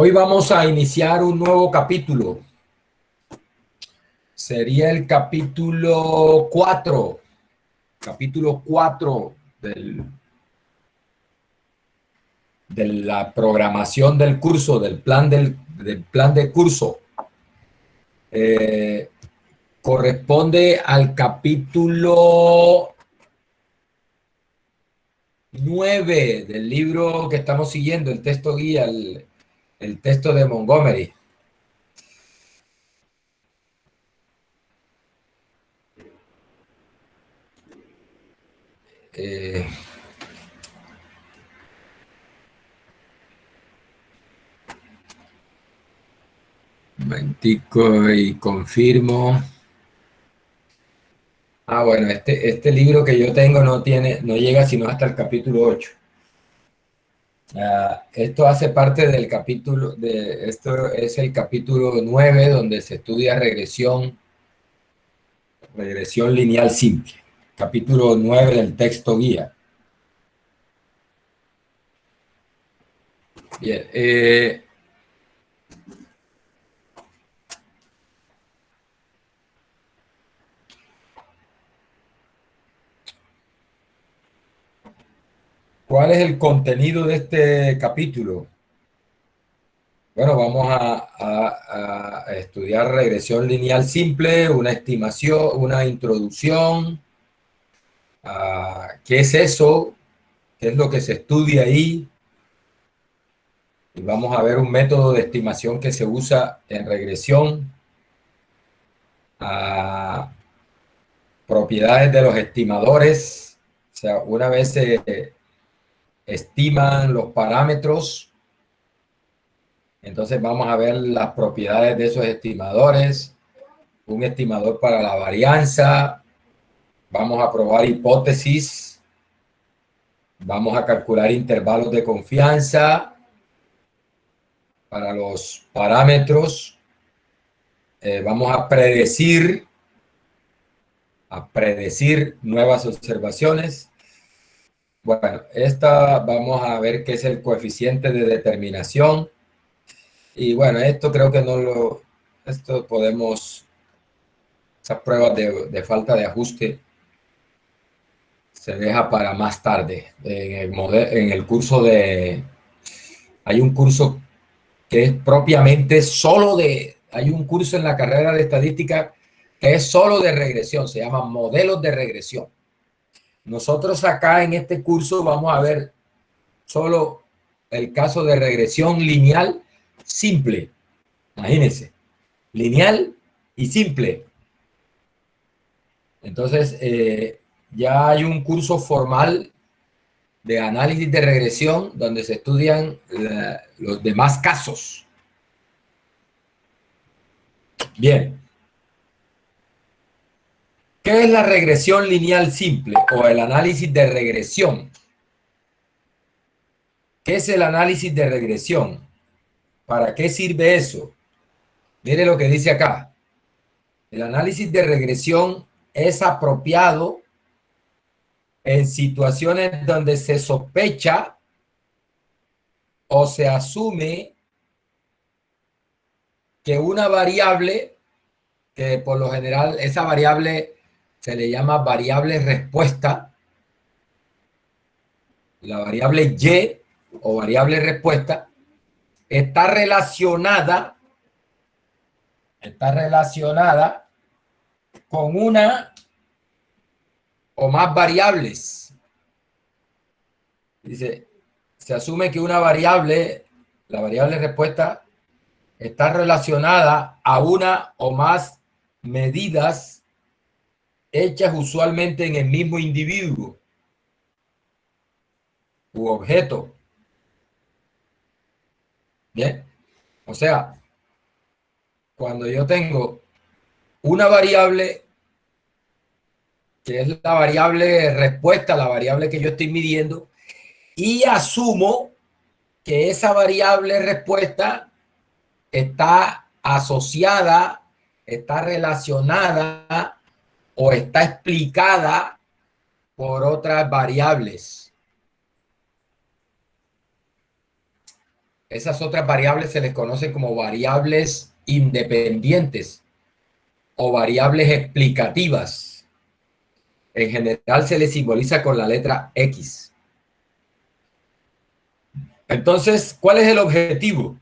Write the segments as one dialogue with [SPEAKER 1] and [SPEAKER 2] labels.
[SPEAKER 1] Hoy vamos a iniciar un nuevo capítulo. Sería el capítulo 4. Capítulo 4 de la programación del curso, del plan de curso. Corresponde al capítulo 9 del libro que estamos siguiendo, el texto guía, el texto de Montgomery. Momentico y confirmo. Bueno, este libro que yo tengo no llega sino hasta el capítulo 8. Esto hace parte del capítulo, esto es el capítulo 9 donde se estudia regresión lineal simple. Capítulo 9 del texto guía. Bien, ¿cuál es el contenido de este capítulo? Bueno, vamos a estudiar regresión lineal simple, una estimación, una introducción. ¿Qué es eso? ¿Qué es lo que se estudia ahí? Y vamos a ver un método de estimación que se usa en regresión. Propiedades de los estimadores. O sea, una vez se estiman los parámetros, entonces vamos a ver las propiedades de esos estimadores. Un estimador para la varianza. Vamos a probar hipótesis. Vamos a calcular intervalos de confianza para los parámetros. Vamos a predecir nuevas observaciones. Bueno, vamos a ver qué es el coeficiente de determinación. Y bueno, esto creo que esto podemos, esas pruebas de falta de ajuste se deja para más tarde. En el curso hay un curso que es propiamente hay un curso en la carrera de estadística que es solo de regresión, se llama modelos de regresión. Nosotros acá en este curso vamos a ver solo el caso de regresión lineal simple. Imagínense, lineal y simple. Entonces, ya hay un curso formal de análisis de regresión donde se estudian los demás casos. Bien. ¿Qué es la regresión lineal simple o el análisis de regresión? ¿Qué es el análisis de regresión? ¿Para qué sirve eso? Mire lo que dice acá. El análisis de regresión es apropiado en situaciones donde se sospecha o se asume que una variable, que por lo general esa variable se le llama variable respuesta, la variable Y o variable respuesta, está relacionada con una o más variables. Dice, se asume que una variable, la variable respuesta, está relacionada a una o más medidas hechas usualmente en el mismo individuo u objeto. Bien, o sea, cuando yo tengo una variable que es la variable respuesta, la variable que yo estoy midiendo, y asumo que esa variable respuesta está asociada, está relacionada o está explicada por otras variables. Esas otras variables se les conocen como variables independientes o variables explicativas. En general se les simboliza con la letra X. Entonces, ¿cuál es el objetivo?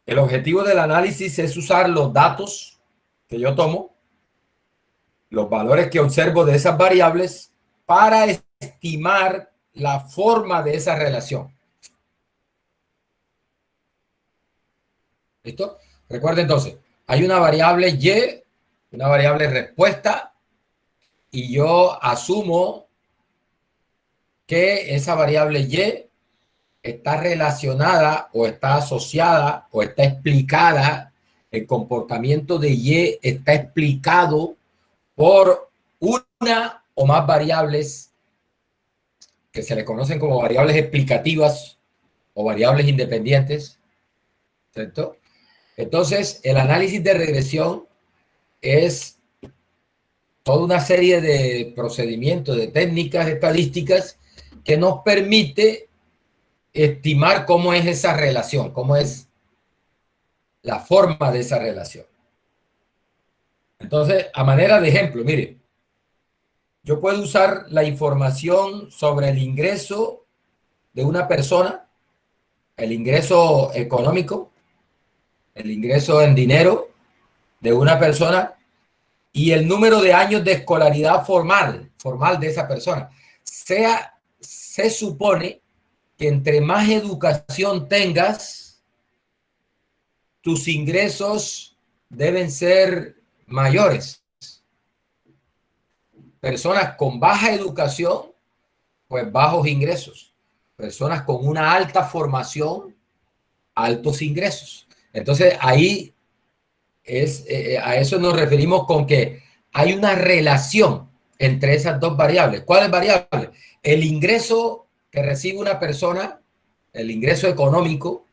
[SPEAKER 1] El objetivo del análisis es usar los datos que yo tomo, los valores que observo de esas variables, para estimar la forma de esa relación. ¿Listo? Recuerda entonces, hay una variable Y, una variable respuesta, y yo asumo que esa variable Y está relacionada o está asociada o está explicada, el comportamiento de Y está explicado por una o más variables que se le conocen como variables explicativas o variables independientes, ¿cierto? Entonces, el análisis de regresión es toda una serie de procedimientos, de técnicas estadísticas que nos permite estimar cómo es esa relación, cómo es la forma de esa relación. Entonces, a manera de ejemplo, mire, yo puedo usar la información sobre el ingreso de una persona, el ingreso económico, el ingreso en dinero de una persona y el número de años de escolaridad formal de esa persona. Se supone que entre más educación tengas, tus ingresos deben ser mayores. Personas con baja educación, pues bajos ingresos. Personas con una alta formación, altos ingresos. Entonces ahí a eso nos referimos con que hay una relación entre esas dos variables. ¿Cuál es variable? El ingreso que recibe una persona, el ingreso económico,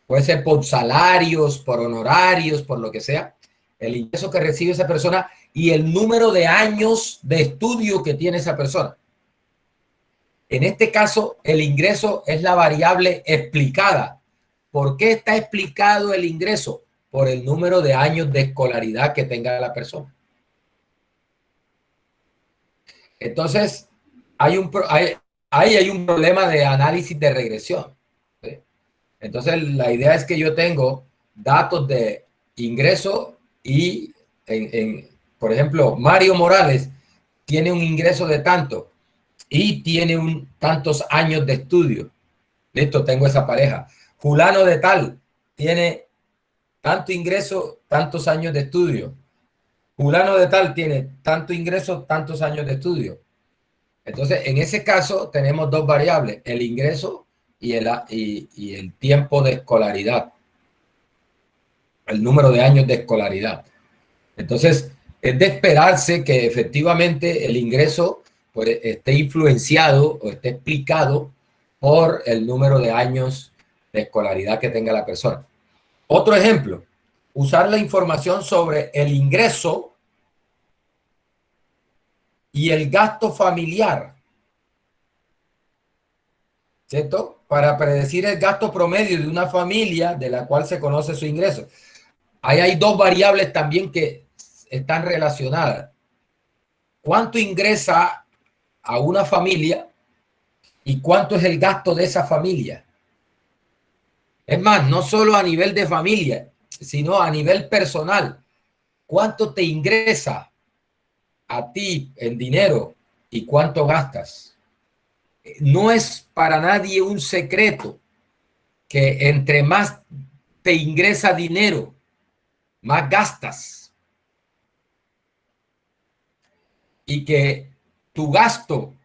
[SPEAKER 1] puede ser por salarios, por honorarios, por lo que sea, el ingreso que recibe esa persona y el número de años de estudio que tiene esa persona. En este caso, el ingreso es la variable explicada. ¿Por qué está explicado el ingreso? Por el número de años de escolaridad que tenga la persona. Entonces, ahí hay un problema de análisis de regresión, ¿sí? Entonces, la idea es que yo tengo datos de ingreso y, por ejemplo, Mario Morales tiene un ingreso de tanto y tiene tantos años de estudio. Listo, tengo esa pareja. Fulano de tal tiene tanto ingreso, tantos años de estudio. Fulano de tal tiene tanto ingreso, tantos años de estudio. Entonces, en ese caso tenemos dos variables, el ingreso y el tiempo de escolaridad, el número de años de escolaridad. Entonces, es de esperarse que efectivamente el ingreso pues, esté influenciado o esté explicado por el número de años de escolaridad que tenga la persona. Otro ejemplo, usar la información sobre el ingreso y el gasto familiar, ¿cierto? Para predecir el gasto promedio de una familia de la cual se conoce su ingreso. Ahí hay dos variables también que están relacionadas. ¿Cuánto ingresa a una familia y cuánto es el gasto de esa familia? Es más, no solo a nivel de familia, sino a nivel personal. ¿Cuánto te ingresa a ti en dinero y cuánto gastas? No es para nadie un secreto que entre más te ingresa dinero, más gastas. Y que tu gasto,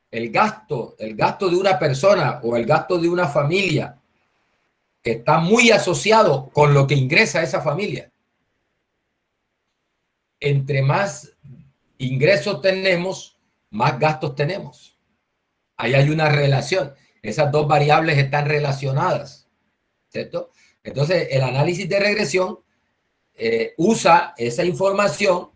[SPEAKER 1] el gasto de una persona o el gasto de una familia está muy asociado con lo que ingresa esa familia. Entre más ingresos tenemos, más gastos tenemos. Ahí hay una relación. Esas dos variables están relacionadas, ¿cierto? Entonces, el análisis de regresión usa esa información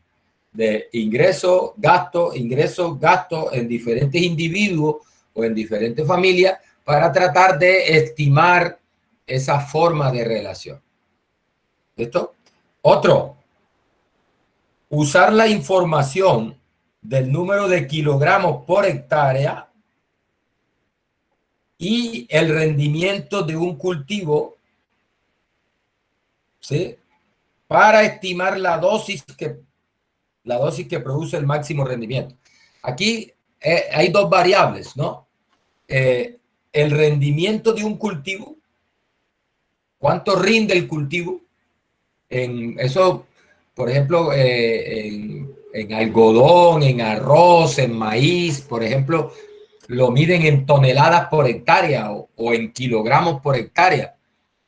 [SPEAKER 1] de ingreso, gasto en diferentes individuos o en diferentes familias para tratar de estimar esa forma de relación. ¿Listo? Otro, usar la información del número de kilogramos por hectárea y el rendimiento de un cultivo, ¿sí?, para estimar la dosis que produce el máximo rendimiento. Aquí hay dos variables, ¿no? El rendimiento de un cultivo, cuánto rinde el cultivo, en eso, por ejemplo, en algodón, en arroz, en maíz, por ejemplo, lo miden en toneladas por hectárea o en kilogramos por hectárea.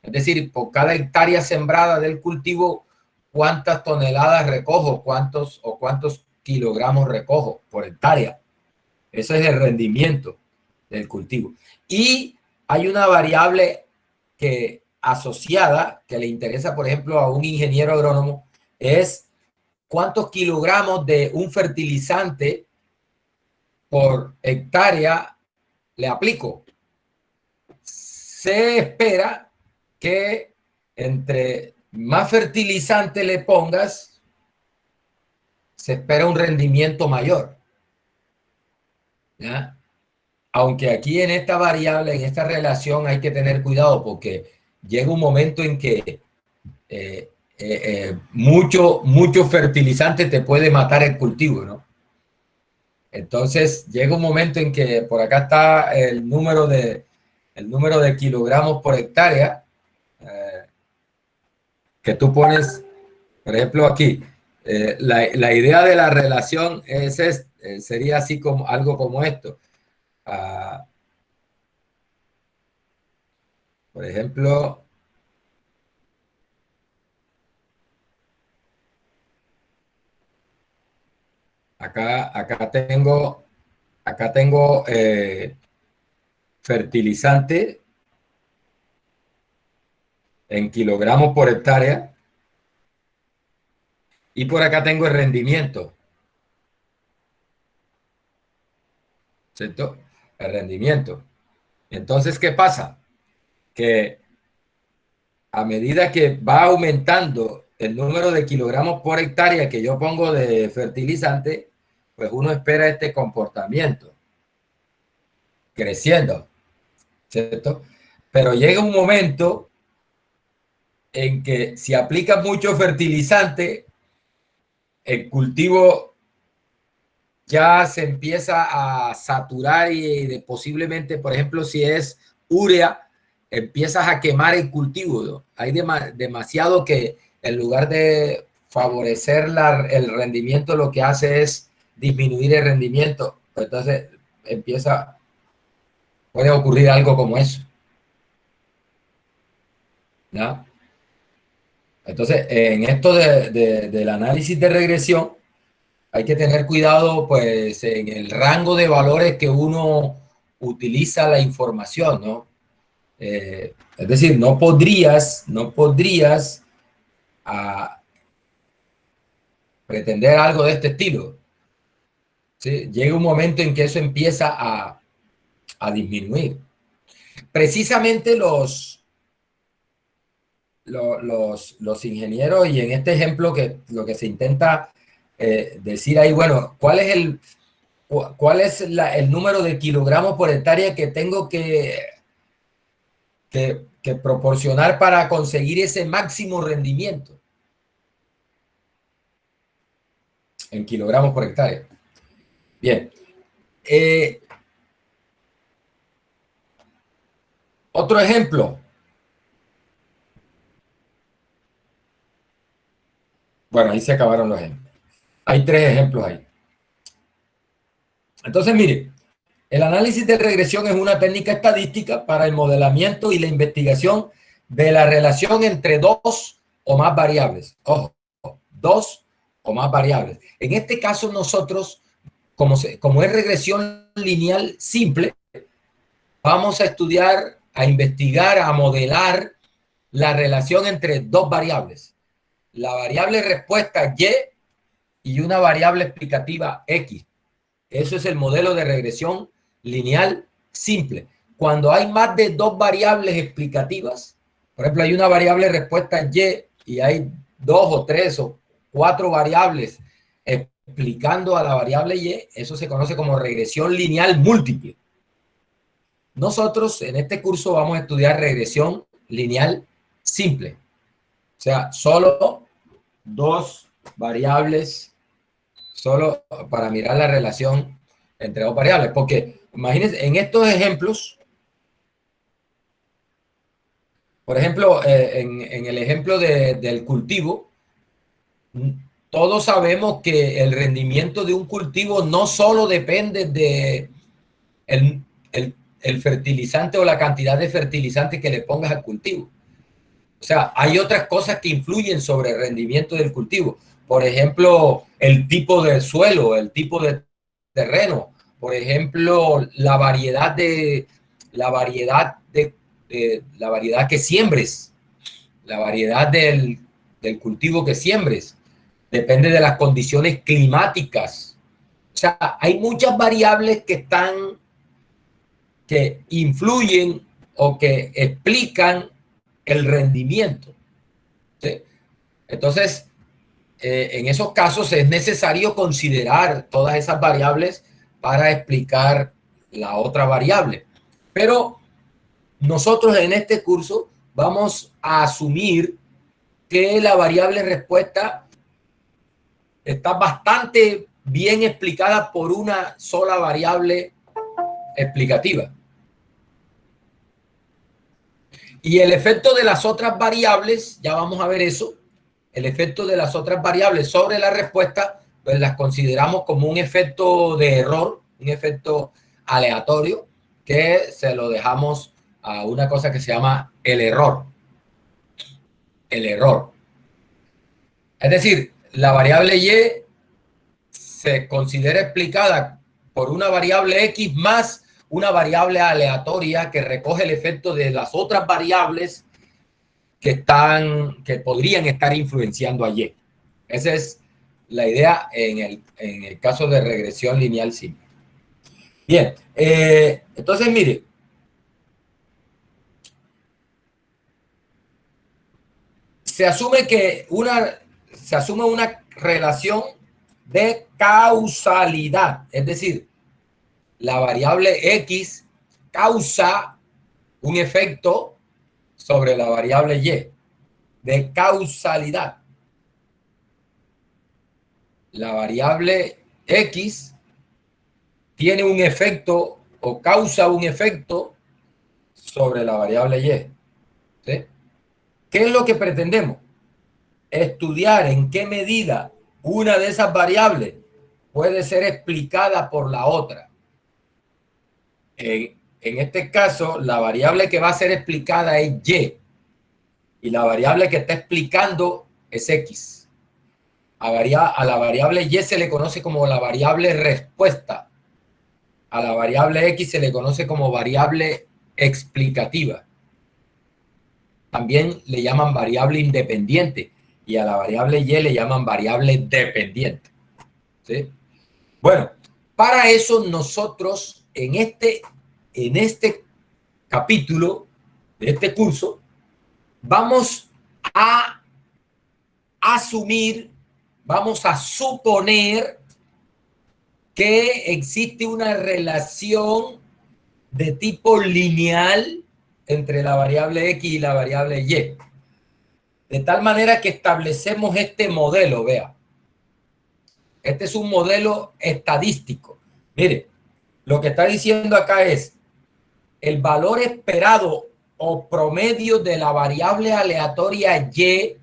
[SPEAKER 1] Es decir, por cada hectárea sembrada del cultivo, cuántas toneladas recojo, cuántos kilogramos recojo por hectárea. Ese es el rendimiento del cultivo. Y hay una variable que asociada que le interesa, por ejemplo, a un ingeniero agrónomo, es cuántos kilogramos de un fertilizante por hectárea le aplico. Se espera que entre más fertilizante le pongas, se espera un rendimiento mayor, ¿ya? Aunque aquí en esta variable, en esta relación, hay que tener cuidado porque llega un momento en que mucho fertilizante te puede matar el cultivo, ¿no? Entonces llega un momento en que por acá está el número de kilogramos por hectárea que tú pones, por ejemplo, aquí. La idea de la relación sería así como algo como esto. Por ejemplo, acá tengo fertilizante en kilogramos por hectárea y por acá tengo el rendimiento, ¿cierto? El rendimiento. Entonces, ¿qué pasa? Que a medida que va aumentando el número de kilogramos por hectárea que yo pongo de fertilizante, pues uno espera este comportamiento creciendo, ¿cierto? Pero llega un momento en que si aplicas mucho fertilizante, el cultivo ya se empieza a saturar y posiblemente, por ejemplo, si es urea, empiezas a quemar el cultivo, ¿no? Hay demasiado que en lugar de favorecer el rendimiento, lo que hace es disminuir el rendimiento. Entonces puede ocurrir algo como eso, ¿no? Entonces, en esto del análisis de regresión, hay que tener cuidado, pues, en el rango de valores que uno utiliza la información, ¿no? Es decir, no podrías pretender algo de este estilo, ¿sí? Llega un momento en que eso empieza a disminuir. Precisamente los ingenieros, y en este ejemplo que lo que se intenta decir ahí, bueno, ¿cuál es el número de kilogramos por hectárea que tengo que proporcionar para conseguir ese máximo rendimiento en kilogramos por hectárea? Bien. Otro ejemplo. Bueno, ahí se acabaron los ejemplos. Hay 3 ejemplos ahí. Entonces, mire, el análisis de regresión es una técnica estadística para el modelamiento y la investigación de la relación entre 2 o más variables. Ojo, 2 o más variables. En este caso, nosotros, como es regresión lineal simple, vamos a estudiar, a investigar, a modelar la relación entre 2 variables. La variable respuesta y una variable explicativa X. Eso es el modelo de regresión lineal simple. Cuando hay más de 2 variables explicativas, Por ejemplo, hay una variable respuesta y hay 2 o 3 o 4 variables explicando a la variable y, eso se conoce como regresión lineal múltiple. Nosotros en este curso vamos a estudiar regresión lineal simple. O sea, solo 2 variables, solo para mirar la relación entre 2 variables. Porque imagínense, en estos ejemplos, por ejemplo, en el ejemplo del cultivo, todos sabemos que el rendimiento de un cultivo no solo depende de el, el fertilizante o la cantidad de fertilizante que le pongas al cultivo. O sea, hay otras cosas que influyen sobre el rendimiento del cultivo. Por ejemplo, el tipo de suelo, el tipo de terreno. Por ejemplo, la variedad que siembres, la variedad del cultivo que siembres. Depende de las condiciones climáticas. O sea, hay muchas variables que influyen o que explican el rendimiento. ¿Sí? Entonces, en esos casos es necesario considerar todas esas variables para explicar la otra variable. Pero nosotros en este curso vamos a asumir que la variable respuesta está bastante bien explicada por una sola variable explicativa. Y el efecto de las otras variables, ya vamos a ver eso, el efecto de las otras variables sobre la respuesta, pues las consideramos como un efecto de error, un efecto aleatorio, que se lo dejamos a una cosa que se llama el error. El error. Es decir, la variable y se considera explicada por una variable x más una variable aleatoria que recoge el efecto de las otras variables que podrían estar influenciando a y. Esa es la idea en el caso de regresión lineal simple. Bien, entonces mire, se asume una relación de causalidad, es decir, la variable x causa un efecto sobre la variable y, de causalidad. La variable x tiene un efecto o causa un efecto sobre la variable y. ¿Sí? ¿Qué es lo que pretendemos? Estudiar en qué medida una de esas variables puede ser explicada por la otra. En este caso, la variable que va a ser explicada es y la variable que está explicando es x. A la variable y se le conoce como la variable respuesta. A la variable x se le conoce como variable explicativa. También le llaman variable independiente y a la variable y le llaman variable dependiente. ¿Sí? Bueno, para eso nosotros en este capítulo de este curso vamos a asumir, vamos a suponer que existe una relación de tipo lineal entre la variable x y la variable y. De tal manera que establecemos este modelo, vea. Este es un modelo estadístico. Mire, lo que está diciendo acá es el valor esperado o promedio de la variable aleatoria y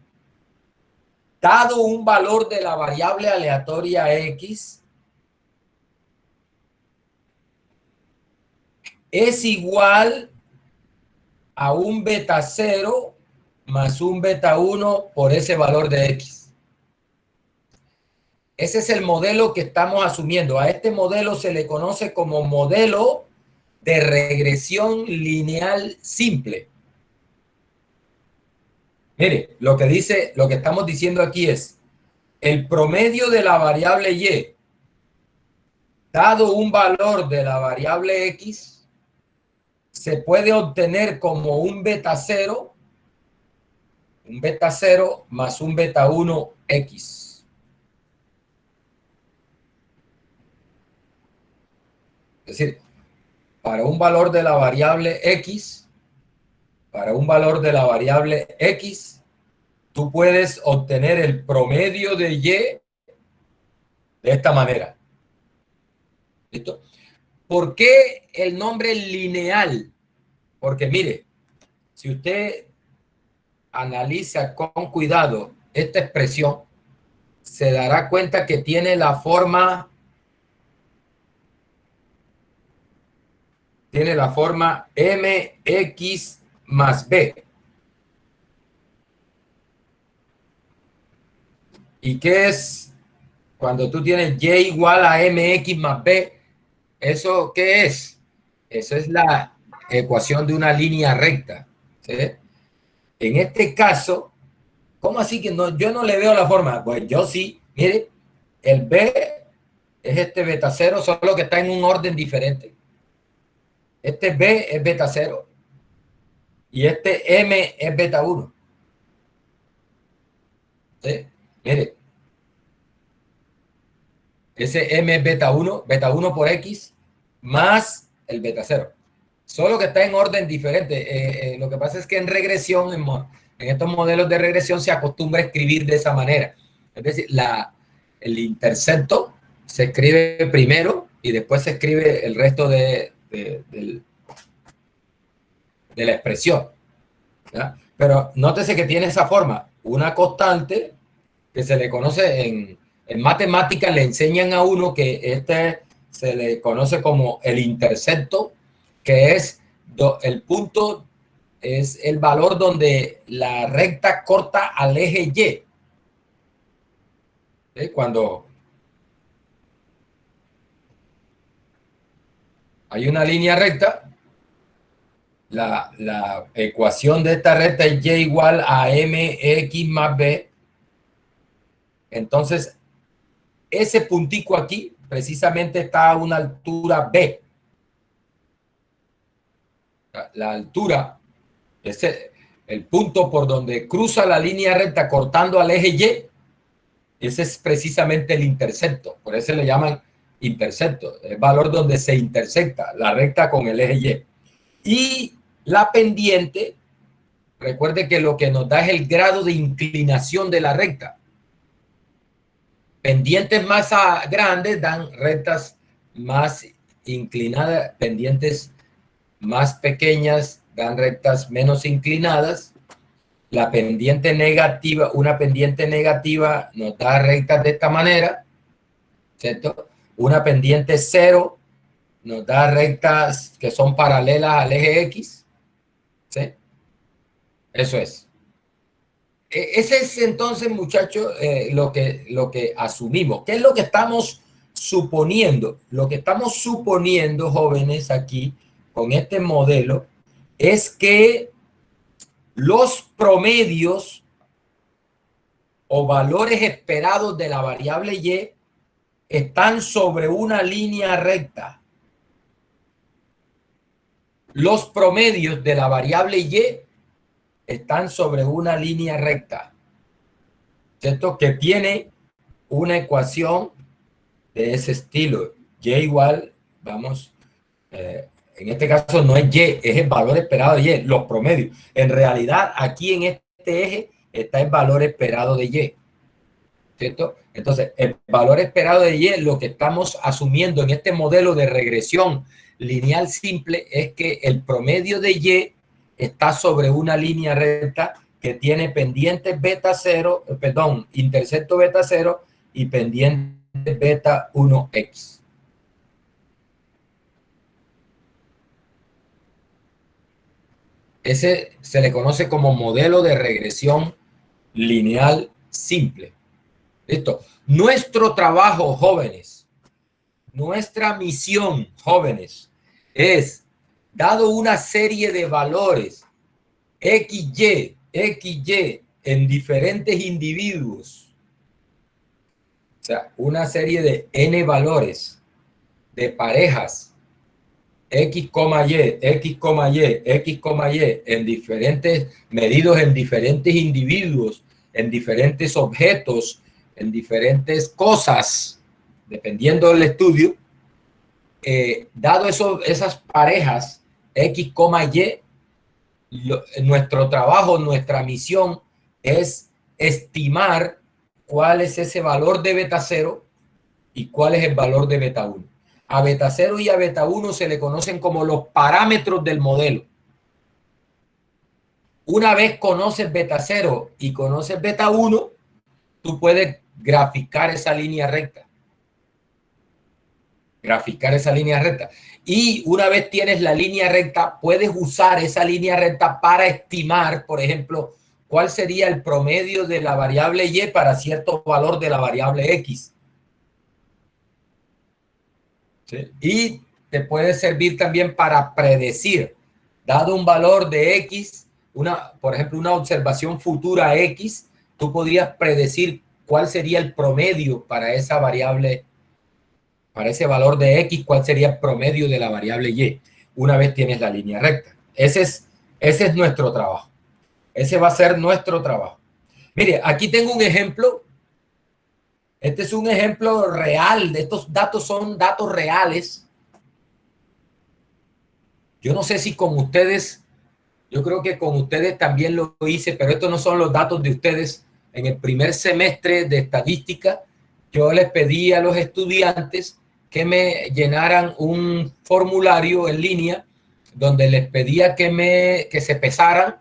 [SPEAKER 1] dado un valor de la variable aleatoria x es igual a un beta 0 más un beta 1 por ese valor de x. Ese es el modelo que estamos asumiendo. A este modelo se le conoce como modelo de regresión lineal simple. Mire, lo que estamos diciendo aquí es el promedio de la variable y dado un valor de la variable x se puede obtener como un beta 0 un beta 0 más un beta 1 X. Es decir, para un valor de la variable X, tú puedes obtener el promedio de Y de esta manera. ¿Listo? ¿Por qué el nombre lineal? Porque mire, si usted analiza con cuidado esta expresión, se dará cuenta que tiene la forma mx más b. ¿Y qué es cuando tú tienes y igual a mx más b? ¿Eso qué es? Eso es la ecuación de una línea recta. ¿Sí? En este caso, ¿cómo así que no? Yo no le veo la forma. Pues yo sí. Mire, el b es este beta 0, solo que está en un orden diferente. Este b es beta 0 y este m es beta 1. ¿Sí? Mire, ese m es beta 1 por x más el beta 0. Solo que está en orden diferente. Lo que pasa es que en regresión, en estos modelos de regresión, se acostumbra a escribir de esa manera. Es decir, el intercepto se escribe primero y después se escribe el resto de la expresión. ¿Ya? Pero nótese que tiene esa forma, una constante que se le conoce en matemáticas, le enseñan a uno que este se le conoce como el intercepto, que es el punto, es el valor donde la recta corta al eje Y. ¿Sí? Cuando hay una línea recta, la ecuación de esta recta es Y igual a mx más b. Entonces, ese puntico aquí precisamente está a una altura b. La altura, el punto por donde cruza la línea recta cortando al eje Y, ese es precisamente el intercepto. Por eso le llaman intercepto, el valor donde se intersecta la recta con el eje Y. Y la pendiente, recuerde que lo que nos da es el grado de inclinación de la recta. Pendientes más grandes dan rectas más inclinadas, pendientes más pequeñas dan rectas menos inclinadas. La pendiente negativa, una pendiente negativa nos da rectas de esta manera, ¿cierto? Una pendiente cero nos da rectas que son paralelas al eje X, ¿sí? Eso es. Ese es entonces, muchachos, lo que asumimos. ¿Qué es lo que estamos suponiendo? Lo que estamos suponiendo, jóvenes, aquí, con este modelo, es que los promedios o valores esperados de la variable Y están sobre una línea recta. Los promedios de la variable Y están sobre una línea recta, ¿cierto? Que tiene una ecuación de ese estilo. Y igual, vamos, en este caso no es Y, es el valor esperado de Y, los promedios. En realidad, aquí en este eje está el valor esperado de Y, ¿cierto? Entonces, el valor esperado de Y, lo que estamos asumiendo en este modelo de regresión lineal simple es que el promedio de Y está sobre una línea recta que tiene pendientes beta 0, perdón, intercepto beta 0 y pendiente beta 1x. Ese se le conoce como modelo de regresión lineal simple. ¿Listo? Nuestro trabajo, jóvenes, nuestra misión, jóvenes, es, dado una serie de valores XY en diferentes individuos, o sea, una serie de N valores de parejas X, Y, X, Y, X, Y, en diferentes, medidos en diferentes individuos, en diferentes objetos, en diferentes cosas, dependiendo del estudio, dado esas parejas X, Y, nuestro trabajo, nuestra misión es estimar cuál es ese valor de beta 0 y cuál es el valor de beta 1. A beta 0 y a beta 1 se le conocen como los parámetros del modelo. Una vez conoces beta 0 y conoces beta 1, tú puedes graficar esa línea recta. Graficar esa línea recta. Y una vez tienes la línea recta, puedes usar esa línea recta para estimar, por ejemplo, cuál sería el promedio de la variable Y para cierto valor de la variable X. ¿Sí? Y te puede servir también para predecir, dado un valor de X, por ejemplo, una observación futura X, tú podrías predecir cuál sería el promedio para esa variable, para ese valor de X, cuál sería el promedio de la variable Y, una vez tienes la línea recta. Ese es nuestro trabajo. Ese va a ser nuestro trabajo. Mire, aquí tengo un ejemplo. Este es un ejemplo real. Estos datos son datos reales. Yo no sé si con ustedes, yo creo que con ustedes también lo hice, pero estos no son los datos de ustedes. En el primer semestre de estadística, yo les pedí a los estudiantes que me llenaran un formulario en línea donde les pedía que se pesaran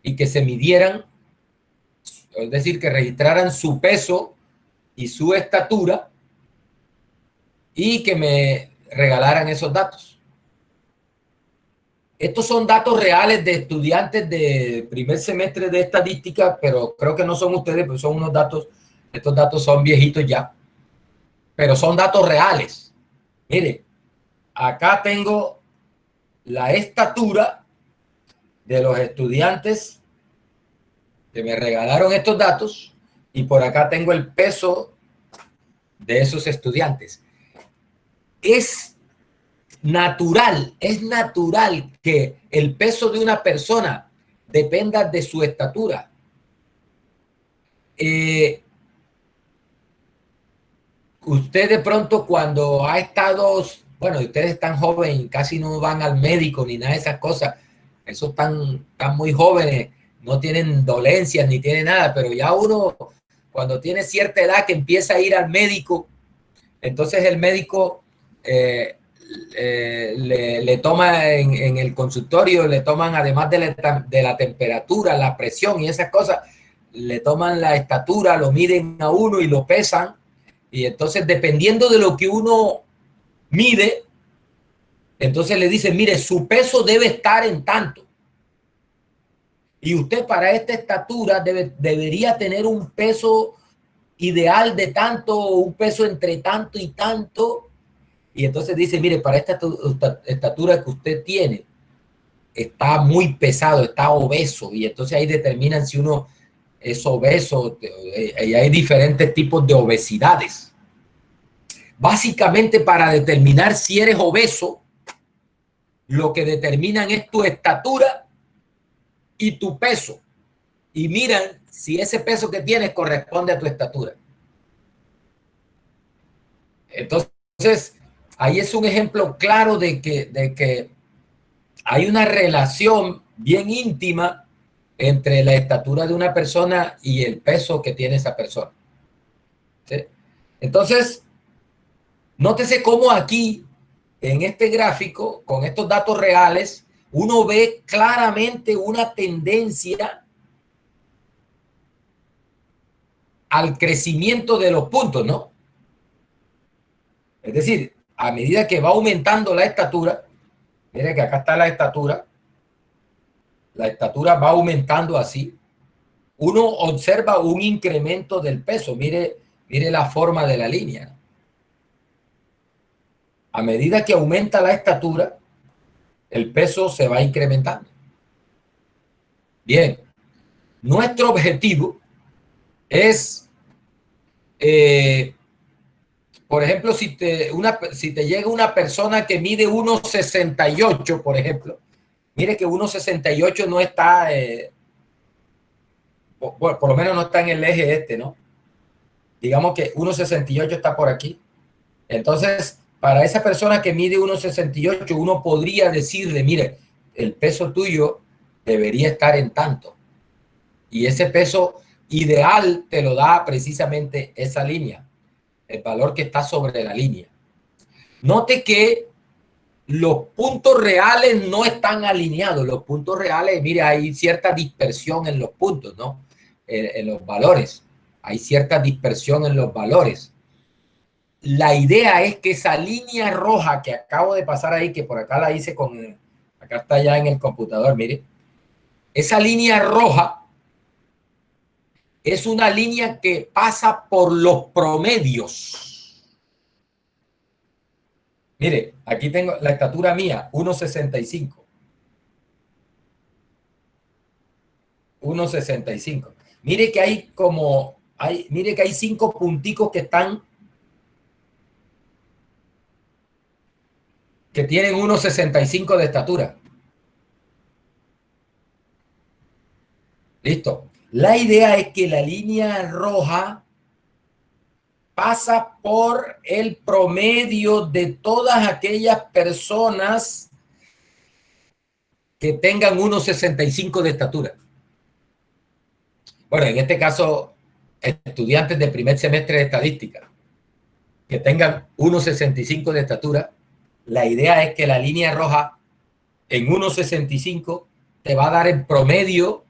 [SPEAKER 1] y que se midieran, es decir, que registraran su peso y su estatura y que me regalaran esos datos. Estos son datos reales de estudiantes de primer semestre de estadística, pero creo que no son ustedes, pues son unos datos, estos datos son viejitos ya, pero son datos reales. Mire, acá tengo la estatura de los estudiantes que me regalaron estos datos y por acá tengo el peso de esos estudiantes. Es natural que el peso de una persona dependa de su estatura. Usted de pronto cuando ha estado, bueno, ustedes están jóvenes, casi no van al médico ni nada de esas cosas, esos están muy jóvenes, no tienen dolencias ni tienen nada, pero ya uno cuando tiene cierta edad que empieza a ir al médico, entonces el médico le toma en el consultorio, le toman además de la temperatura, la presión y esas cosas, le toman la estatura, lo miden a uno y lo pesan. Y entonces, dependiendo de lo que uno mide, entonces le dicen, mire, su peso debe estar en tanto. Y usted para esta estatura debería tener un peso ideal de tanto, un peso entre tanto y tanto. Y entonces dice, mire, para esta estatura que usted tiene, está muy pesado, está obeso. Y entonces ahí determinan si uno es obeso. Y hay diferentes tipos de obesidades. Básicamente, para determinar si eres obeso, lo que determinan es tu estatura y tu peso. Y miran si ese peso que tienes corresponde a tu estatura. Entonces, ahí es un ejemplo claro de que hay una relación bien íntima entre la estatura de una persona y el peso que tiene esa persona. ¿Sí? Entonces, nótese cómo aquí, en este gráfico, con estos datos reales, uno ve claramente una tendencia al crecimiento de los puntos, ¿no? Es decir, a medida que va aumentando la estatura, mire que acá está la estatura va aumentando así, uno observa un incremento del peso, mire la forma de la línea. A medida que aumenta la estatura, el peso se va incrementando. Bien, nuestro objetivo es por ejemplo, si te llega una persona que mide 1,68, por ejemplo, mire que 1,68 no está, por lo menos no está en el eje este, ¿no? Digamos que 1,68 está por aquí. Entonces, para esa persona que mide 1,68, uno podría decirle, mire, el peso tuyo debería estar en tanto. Y ese peso ideal te lo da precisamente esa línea, el valor que está sobre la línea. Note que los puntos reales no están alineados. Los puntos reales, mire, hay cierta dispersión en los puntos, ¿no? En los valores. Hay cierta dispersión en los valores. La idea es que esa línea roja que acabo de pasar ahí, que por acá la hice con, acá está ya en el computador, mire, esa línea roja es una línea que pasa por los promedios. Mire, aquí tengo la estatura mía, 1,65. 1,65. Mire que hay mire que hay 5 punticos que tienen 1,65 de estatura. Listo. La idea es que la línea roja pasa por el promedio de todas aquellas personas que tengan 1,65 de estatura. Bueno, en este caso, estudiantes de primer semestre de estadística que tengan 1,65 de estatura, la idea es que la línea roja en 1,65 te va a dar el promedio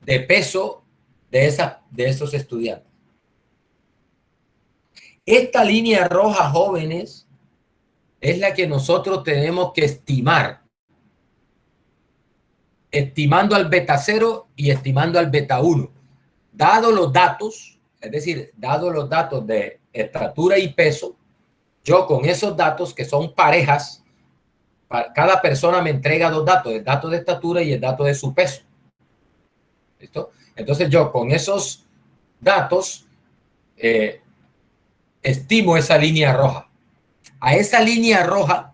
[SPEAKER 1] de peso de esos estudiantes. Esta línea roja, jóvenes, es la que nosotros tenemos que estimar, estimando al beta 0 y estimando al beta 1. Dado los datos, es decir, dado los datos de estatura y peso, yo con esos datos que son parejas, cada persona me entrega 2 datos, el dato de estatura y el dato de su peso. ¿Listo? Entonces yo con esos datos estimo esa línea roja. A esa línea roja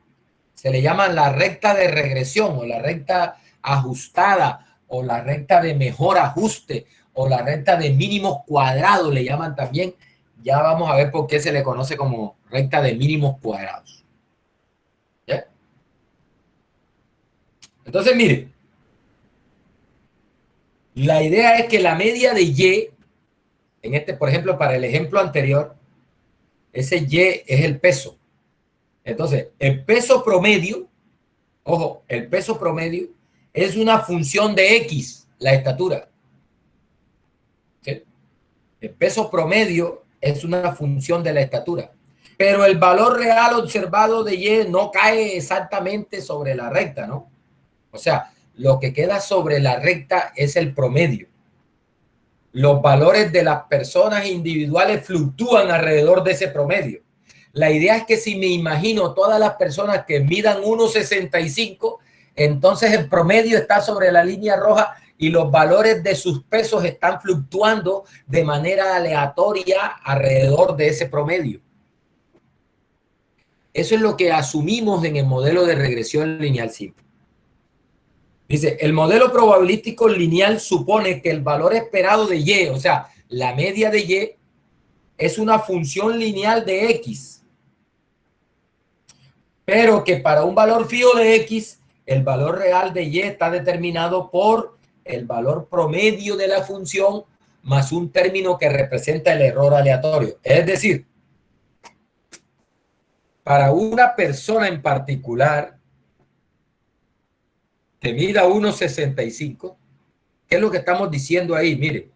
[SPEAKER 1] se le llama la recta de regresión o la recta ajustada o la recta de mejor ajuste o la recta de mínimos cuadrados, le llaman también. Ya vamos a ver por qué se le conoce como recta de mínimos cuadrados. ¿Ya? Entonces, mire, la idea es que la media de Y, en este, por ejemplo, para el ejemplo anterior, ese Y es el peso. Entonces, el peso promedio, ojo, el peso promedio es una función de X, la estatura. ¿Sí? El peso promedio es una función de la estatura. Pero el valor real observado de Y no cae exactamente sobre la recta, ¿no? O sea, lo que queda sobre la recta es el promedio. Los valores de las personas individuales fluctúan alrededor de ese promedio. La idea es que si me imagino todas las personas que midan 1,65, entonces el promedio está sobre la línea roja y los valores de sus pesos están fluctuando de manera aleatoria alrededor de ese promedio. Eso es lo que asumimos en el modelo de regresión lineal simple. Dice, el modelo probabilístico lineal supone que el valor esperado de Y, o sea, la media de Y, es una función lineal de X. Pero que para un valor fijo de X, el valor real de Y está determinado por el valor promedio de la función más un término que representa el error aleatorio. Es decir, para una persona en particular que mida 1,65, ¿qué es lo que estamos diciendo ahí? Mire,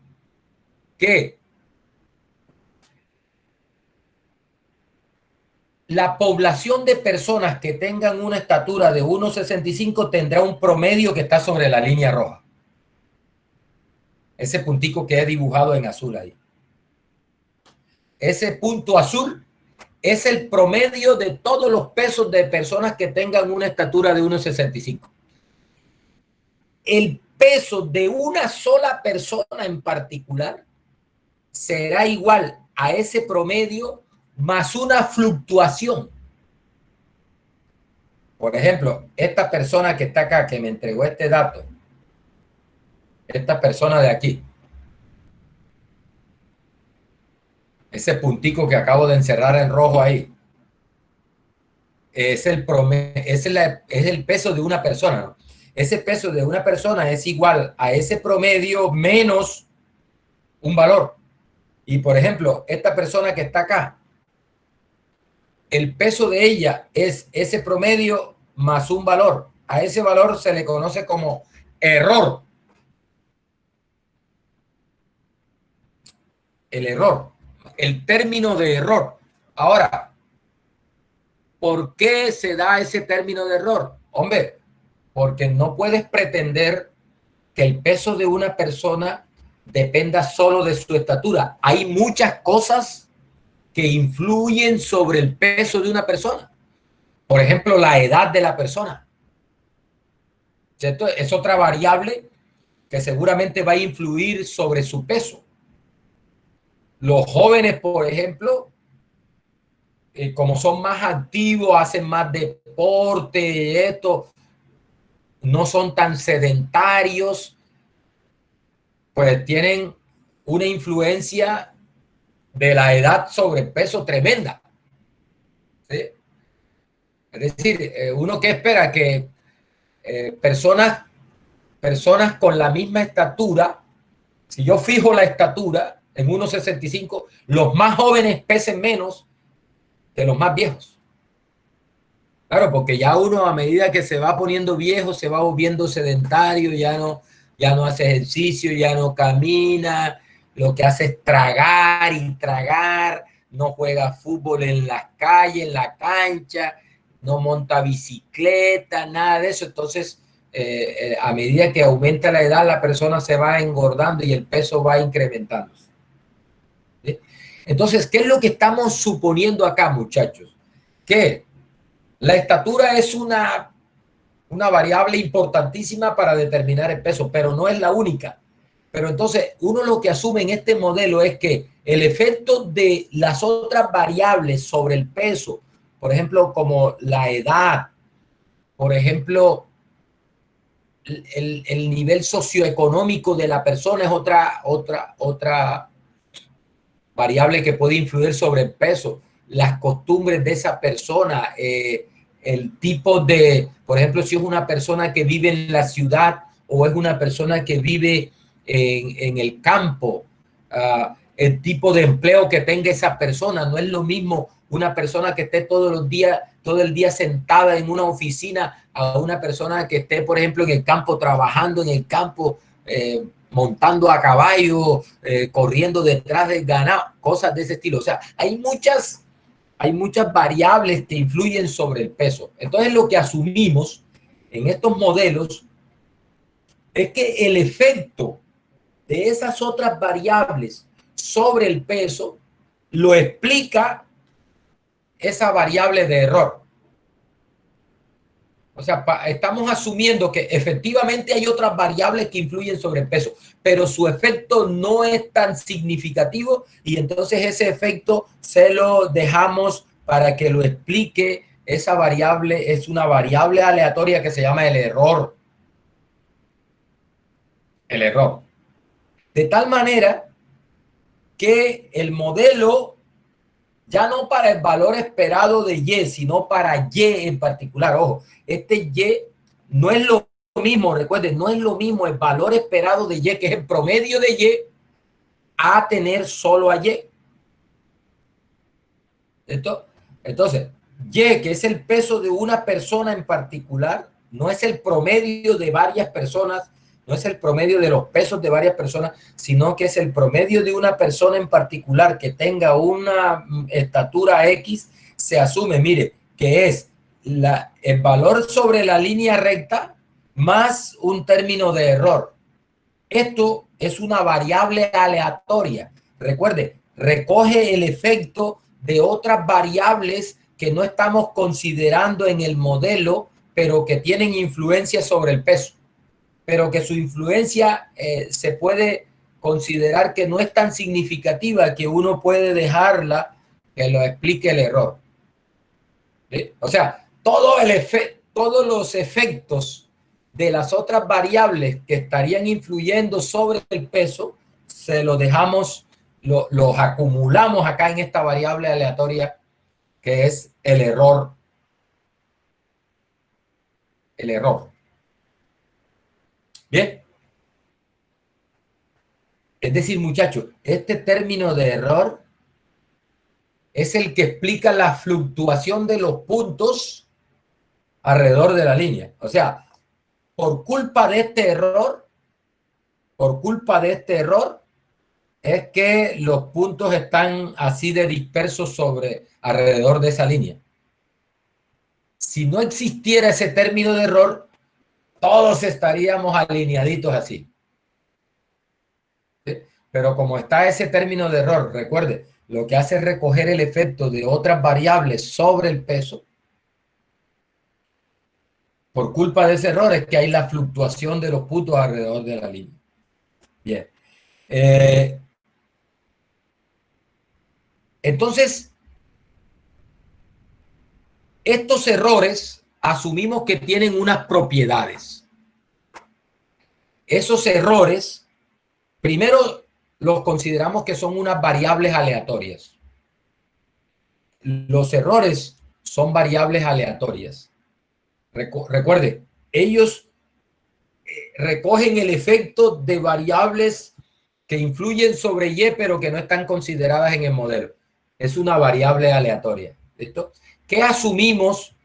[SPEAKER 1] que la población de personas que tengan una estatura de 1,65 tendrá un promedio que está sobre la línea roja. Ese puntico que he dibujado en azul ahí. Ese punto azul es el promedio de todos los pesos de personas que tengan una estatura de 1,65. El peso de una sola persona en particular será igual a ese promedio más una fluctuación. Por ejemplo, esta persona que está acá, que me entregó este dato, esta persona de aquí, ese puntico que acabo de encerrar en rojo ahí, es el promedio, es el peso de una persona, ¿no? Ese peso de una persona es igual a ese promedio menos un valor. Y por ejemplo, esta persona que está acá, el peso de ella es ese promedio más un valor. A ese valor se le conoce como error. El error, el término de error. Ahora, ¿por qué se da ese término de error? Hombre, porque no puedes pretender que el peso de una persona dependa solo de su estatura. Hay muchas cosas que influyen sobre el peso de una persona. Por ejemplo, la edad de la persona, ¿cierto? Es otra variable que seguramente va a influir sobre su peso. Los jóvenes, por ejemplo, como son más activos, hacen más deporte, esto, no son tan sedentarios, pues tienen una influencia de la edad sobre el peso tremenda. ¿Sí? Es decir, uno que espera que personas con la misma estatura, si yo fijo la estatura en 1,65, los más jóvenes pesen menos que los más viejos. Claro, porque ya uno a medida que se va poniendo viejo, se va volviendo sedentario, ya no hace ejercicio, ya no camina, lo que hace es tragar y tragar, no juega fútbol en las calles, en la cancha, no monta bicicleta, nada de eso. Entonces, a medida que aumenta la edad, la persona se va engordando y el peso va incrementándose. ¿Sí? Entonces, ¿qué es lo que estamos suponiendo acá, muchachos? Que la estatura es una variable importantísima para determinar el peso, pero no es la única. Pero entonces, uno lo que asume en este modelo es que el efecto de las otras variables sobre el peso, por ejemplo, como la edad, por ejemplo, el nivel socioeconómico de la persona es otra variable que puede influir sobre el peso, las costumbres de esa persona, el tipo de, por ejemplo, si es una persona que vive en la ciudad o es una persona que vive en el campo, el tipo de empleo que tenga esa persona. No es lo mismo una persona que esté todo el día sentada en una oficina a una persona que esté, por ejemplo, en el campo, trabajando en el campo, montando a caballo, corriendo detrás del ganado, cosas de ese estilo. O sea, hay muchas variables que influyen sobre el peso. Entonces, lo que asumimos en estos modelos es que el efecto de esas otras variables sobre el peso lo explica esa variable de error. O sea, estamos asumiendo que efectivamente hay otras variables que influyen sobre el peso, pero su efecto no es tan significativo y entonces ese efecto se lo dejamos para que lo explique. Esa variable es una variable aleatoria que se llama el error. El error. De tal manera que el modelo, ya no para el valor esperado de Y, sino para Y en particular. Ojo, este Y no es lo mismo, recuerden, no es lo mismo el valor esperado de Y, que es el promedio de Y, a tener solo a Y. Entonces, Y, que es el peso de una persona en particular, no es el promedio de varias personas, no es el promedio de los pesos de varias personas, sino que es el promedio de una persona en particular que tenga una estatura X. Se asume, mire, que es el valor sobre la línea recta más un término de error. Esto es una variable aleatoria. Recuerde, recoge el efecto de otras variables que no estamos considerando en el modelo, pero que tienen influencia sobre el peso, pero que su influencia se puede considerar que no es tan significativa, que uno puede dejarla que lo explique el error. ¿Sí? O sea, todos los efectos de las otras variables que estarían influyendo sobre el peso, se los dejamos, los acumulamos acá en esta variable aleatoria que es el error. El error. Bien. Es decir, muchachos, este término de error es el que explica la fluctuación de los puntos alrededor de la línea. O sea, por culpa de este error, es que los puntos están así de dispersos alrededor de esa línea. Si no existiera ese término de error, todos estaríamos alineaditos así. ¿Sí? Pero como está ese término de error, recuerde, lo que hace es recoger el efecto de otras variables sobre el peso. Por culpa de ese error es que hay la fluctuación de los puntos alrededor de la línea. Bien. Entonces, estos errores asumimos que tienen unas propiedades. Esos errores, primero los consideramos que son unas variables aleatorias. Los errores son variables aleatorias. Recuerde, ellos recogen el efecto de variables que influyen sobre Y, pero que no están consideradas en el modelo. Es una variable aleatoria. ¿Listo? ¿Qué asumimos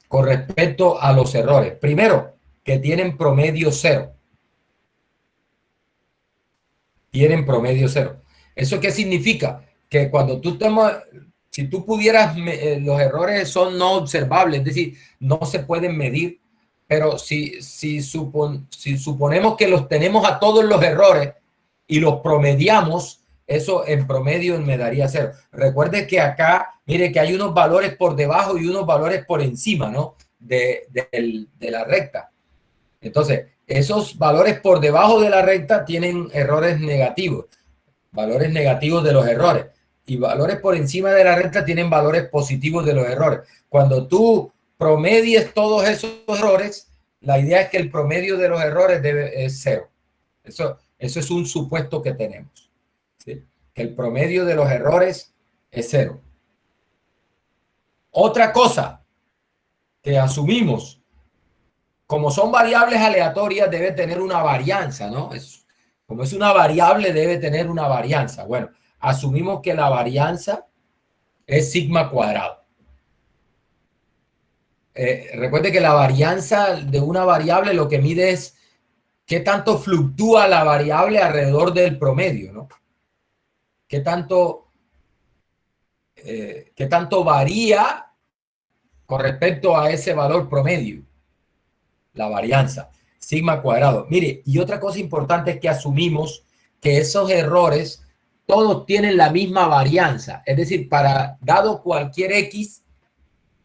[SPEAKER 1] con respecto a los errores? Primero, que tienen promedio cero. Tienen promedio cero. ¿Eso qué significa? Que cuando tú tomas, si tú pudieras, los errores son no observables, es decir, no se pueden medir, pero si suponemos que los tenemos a todos los errores y los promediamos, eso en promedio me daría cero. Recuerde que acá, mire que hay unos valores por debajo y unos valores por encima, ¿no? De la recta. Entonces, esos valores por debajo de la recta tienen errores negativos, valores negativos de los errores. Y valores por encima de la recta tienen valores positivos de los errores. Cuando tú promedies todos esos errores, la idea es que el promedio de los errores es cero. Eso es un supuesto que tenemos. ¿Sí? Que el promedio de los errores es cero. Otra cosa que asumimos, como son variables aleatorias, debe tener una varianza, ¿no? Como es una variable, debe tener una varianza. Bueno, asumimos que la varianza es sigma cuadrado. Recuerde que la varianza de una variable lo que mide es qué tanto fluctúa la variable alrededor del promedio, ¿no? Qué tanto varía con respecto a ese valor promedio, la varianza, sigma cuadrado. Mire, y otra cosa importante es que asumimos que esos errores todos tienen la misma varianza, es decir, dado cualquier X,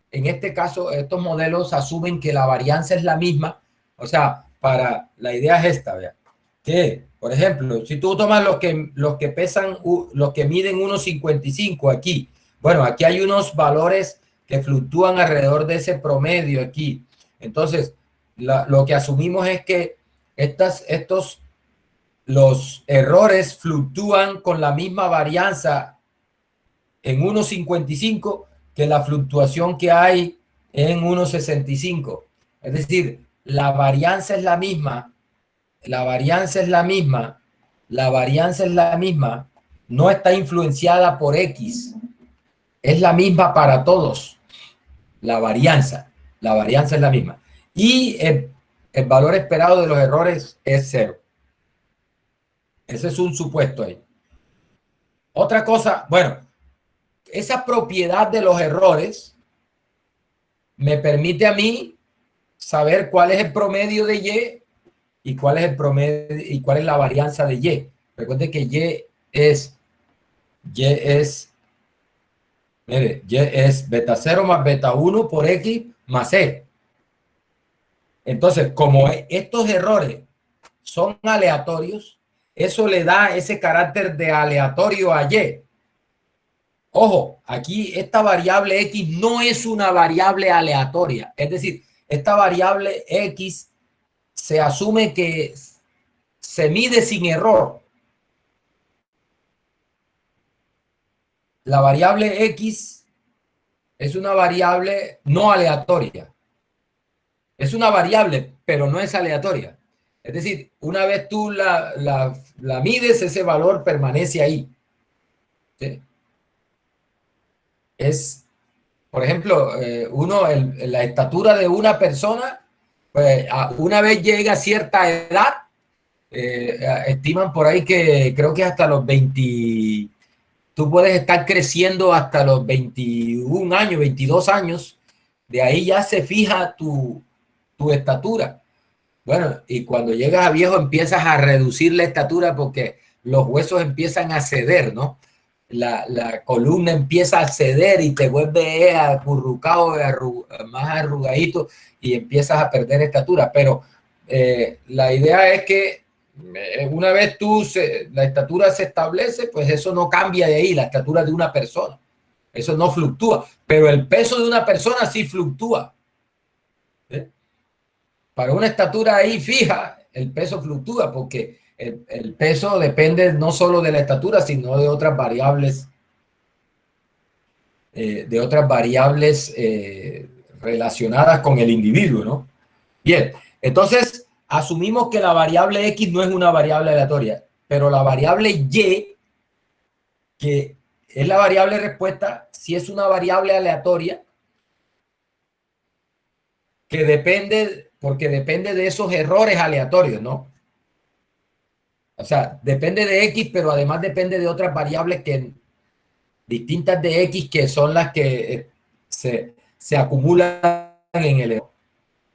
[SPEAKER 1] en este caso, estos modelos asumen que la varianza es la misma. O sea, la idea es esta, ¿vea? Que, por ejemplo, si tú tomas los que pesan, los que miden 1,55 aquí, bueno, aquí hay unos valores que fluctúan alrededor de ese promedio aquí. Entonces, lo que asumimos es que los errores fluctúan con la misma varianza en 1,55 que la fluctuación que hay en 1,65. Es decir, la varianza es la misma, no está influenciada por X, es la misma para todos, la varianza es la misma. Y el valor esperado de los errores es cero. Ese es un supuesto ahí. Otra cosa, bueno, esa propiedad de los errores me permite a mí saber cuál es el promedio de Y y cuál es el promedio y cuál es la varianza de Y. Recuerde que Y es beta 0 más beta 1 por X más E. Entonces, como estos errores son aleatorios, eso le da ese carácter de aleatorio a Y. Ojo, aquí esta variable X no es una variable aleatoria. Es decir, esta variable X se asume que se mide sin error. La variable X es una variable no aleatoria. Es una variable, pero no es aleatoria. Es decir, una vez tú la mides, ese valor permanece ahí. ¿Sí? Es, por ejemplo, la estatura de una persona, pues, una vez llega a cierta edad, estiman por ahí que creo que hasta los 20, tú puedes estar creciendo hasta los 21 años, 22 años, de ahí ya se fija tu estatura. Bueno, y cuando llegas a viejo empiezas a reducir la estatura porque los huesos empiezan a ceder, ¿no? La columna empieza a ceder y te vuelve acurrucado, más arrugadito y empiezas a perder estatura. Pero la idea es que una vez la estatura se establece, pues eso no cambia de ahí, la estatura de una persona. Eso no fluctúa, pero el peso de una persona sí fluctúa. ¿Sí? Para una estatura ahí fija, el peso fluctúa porque el peso depende no solo de la estatura, sino de otras variables, relacionadas con el individuo, ¿no? Bien, entonces asumimos que la variable X no es una variable aleatoria, pero la variable Y, que es la variable respuesta, sí es una variable aleatoria que depende, porque depende de esos errores aleatorios, ¿no? O sea, depende de X, pero además depende de otras variables distintas de X, que son las que se acumulan en el error.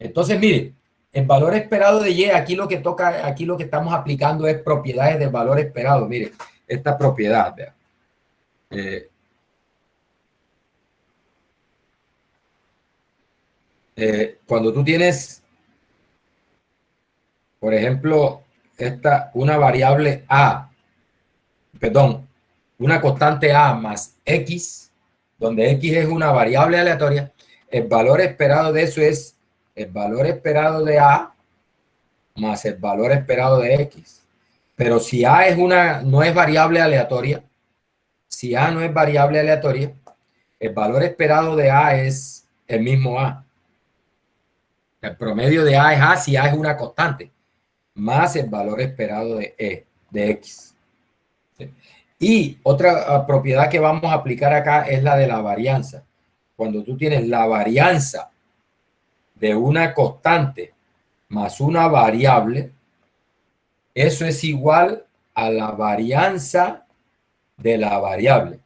[SPEAKER 1] Entonces, mire, el valor esperado de Y, aquí lo que estamos aplicando es propiedades del valor esperado. Mire, esta propiedad, vea. Cuando tú tienes, por ejemplo, una variable A, perdón, una constante A más X, donde X es una variable aleatoria, el valor esperado de eso es el valor esperado de A más el valor esperado de X. Pero si A no es variable aleatoria, si A no es variable aleatoria, el valor esperado de A es el mismo A. El promedio de A es A si A es una constante, más el valor esperado de X. ¿Sí? Y otra propiedad que vamos a aplicar acá es la de la varianza. Cuando tú tienes la varianza de una constante más una variable, eso es igual a la varianza de la variable.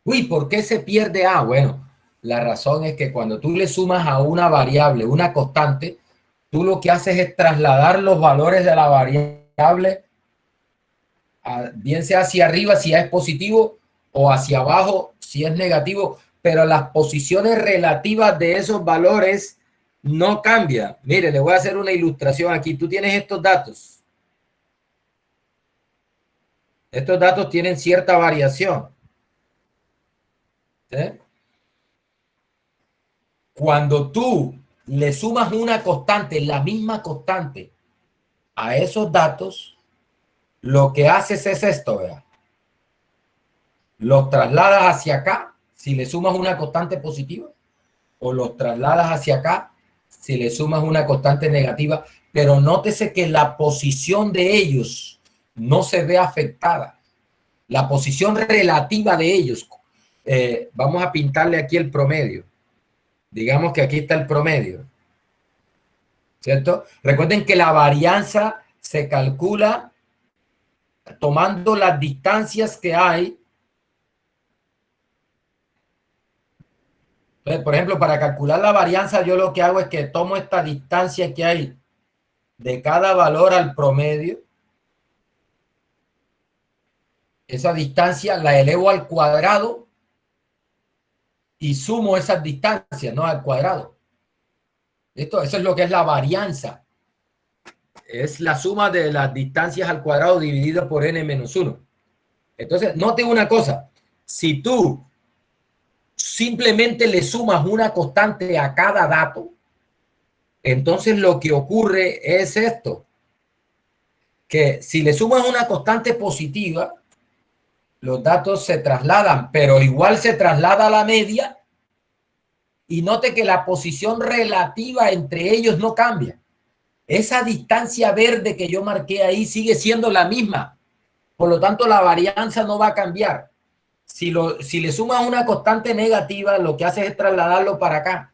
[SPEAKER 1] Uy, ¿por qué se pierde A? Bueno, la razón es que cuando tú le sumas a una variable una constante, tú lo que haces es trasladar los valores de la variable, bien sea hacia arriba si es positivo o hacia abajo si es negativo, pero las posiciones relativas de esos valores no cambian. Mire, le voy a hacer una ilustración aquí. Tú tienes estos datos. Estos datos tienen cierta variación. ¿Sí? Cuando tú le sumas una constante, la misma constante, a esos datos, lo que haces es esto, ¿verdad? Los trasladas hacia acá si le sumas una constante positiva, o los trasladas hacia acá si le sumas una constante negativa, pero nótese que la posición de ellos no se ve afectada. La posición relativa de ellos. Vamos a pintarle aquí el promedio. Digamos que aquí está el promedio, ¿cierto? Recuerden que la varianza se calcula tomando las distancias que hay. Entonces, por ejemplo, para calcular la varianza, yo lo que hago es que tomo esta distancia que hay de cada valor al promedio. Esa distancia la elevo al cuadrado y sumo esas distancias, ¿no? Al cuadrado. Eso es lo que es la varianza. Es la suma de las distancias al cuadrado dividido por n menos 1. Entonces, note una cosa. Si tú simplemente le sumas una constante a cada dato, entonces lo que ocurre es esto, que si le sumas una constante positiva, los datos se trasladan, pero igual se traslada a la media, y note que la posición relativa entre ellos no cambia. Esa distancia verde que yo marqué ahí sigue siendo la misma. Por lo tanto, la varianza no va a cambiar. Si le sumas una constante negativa, lo que hace es trasladarlo para acá.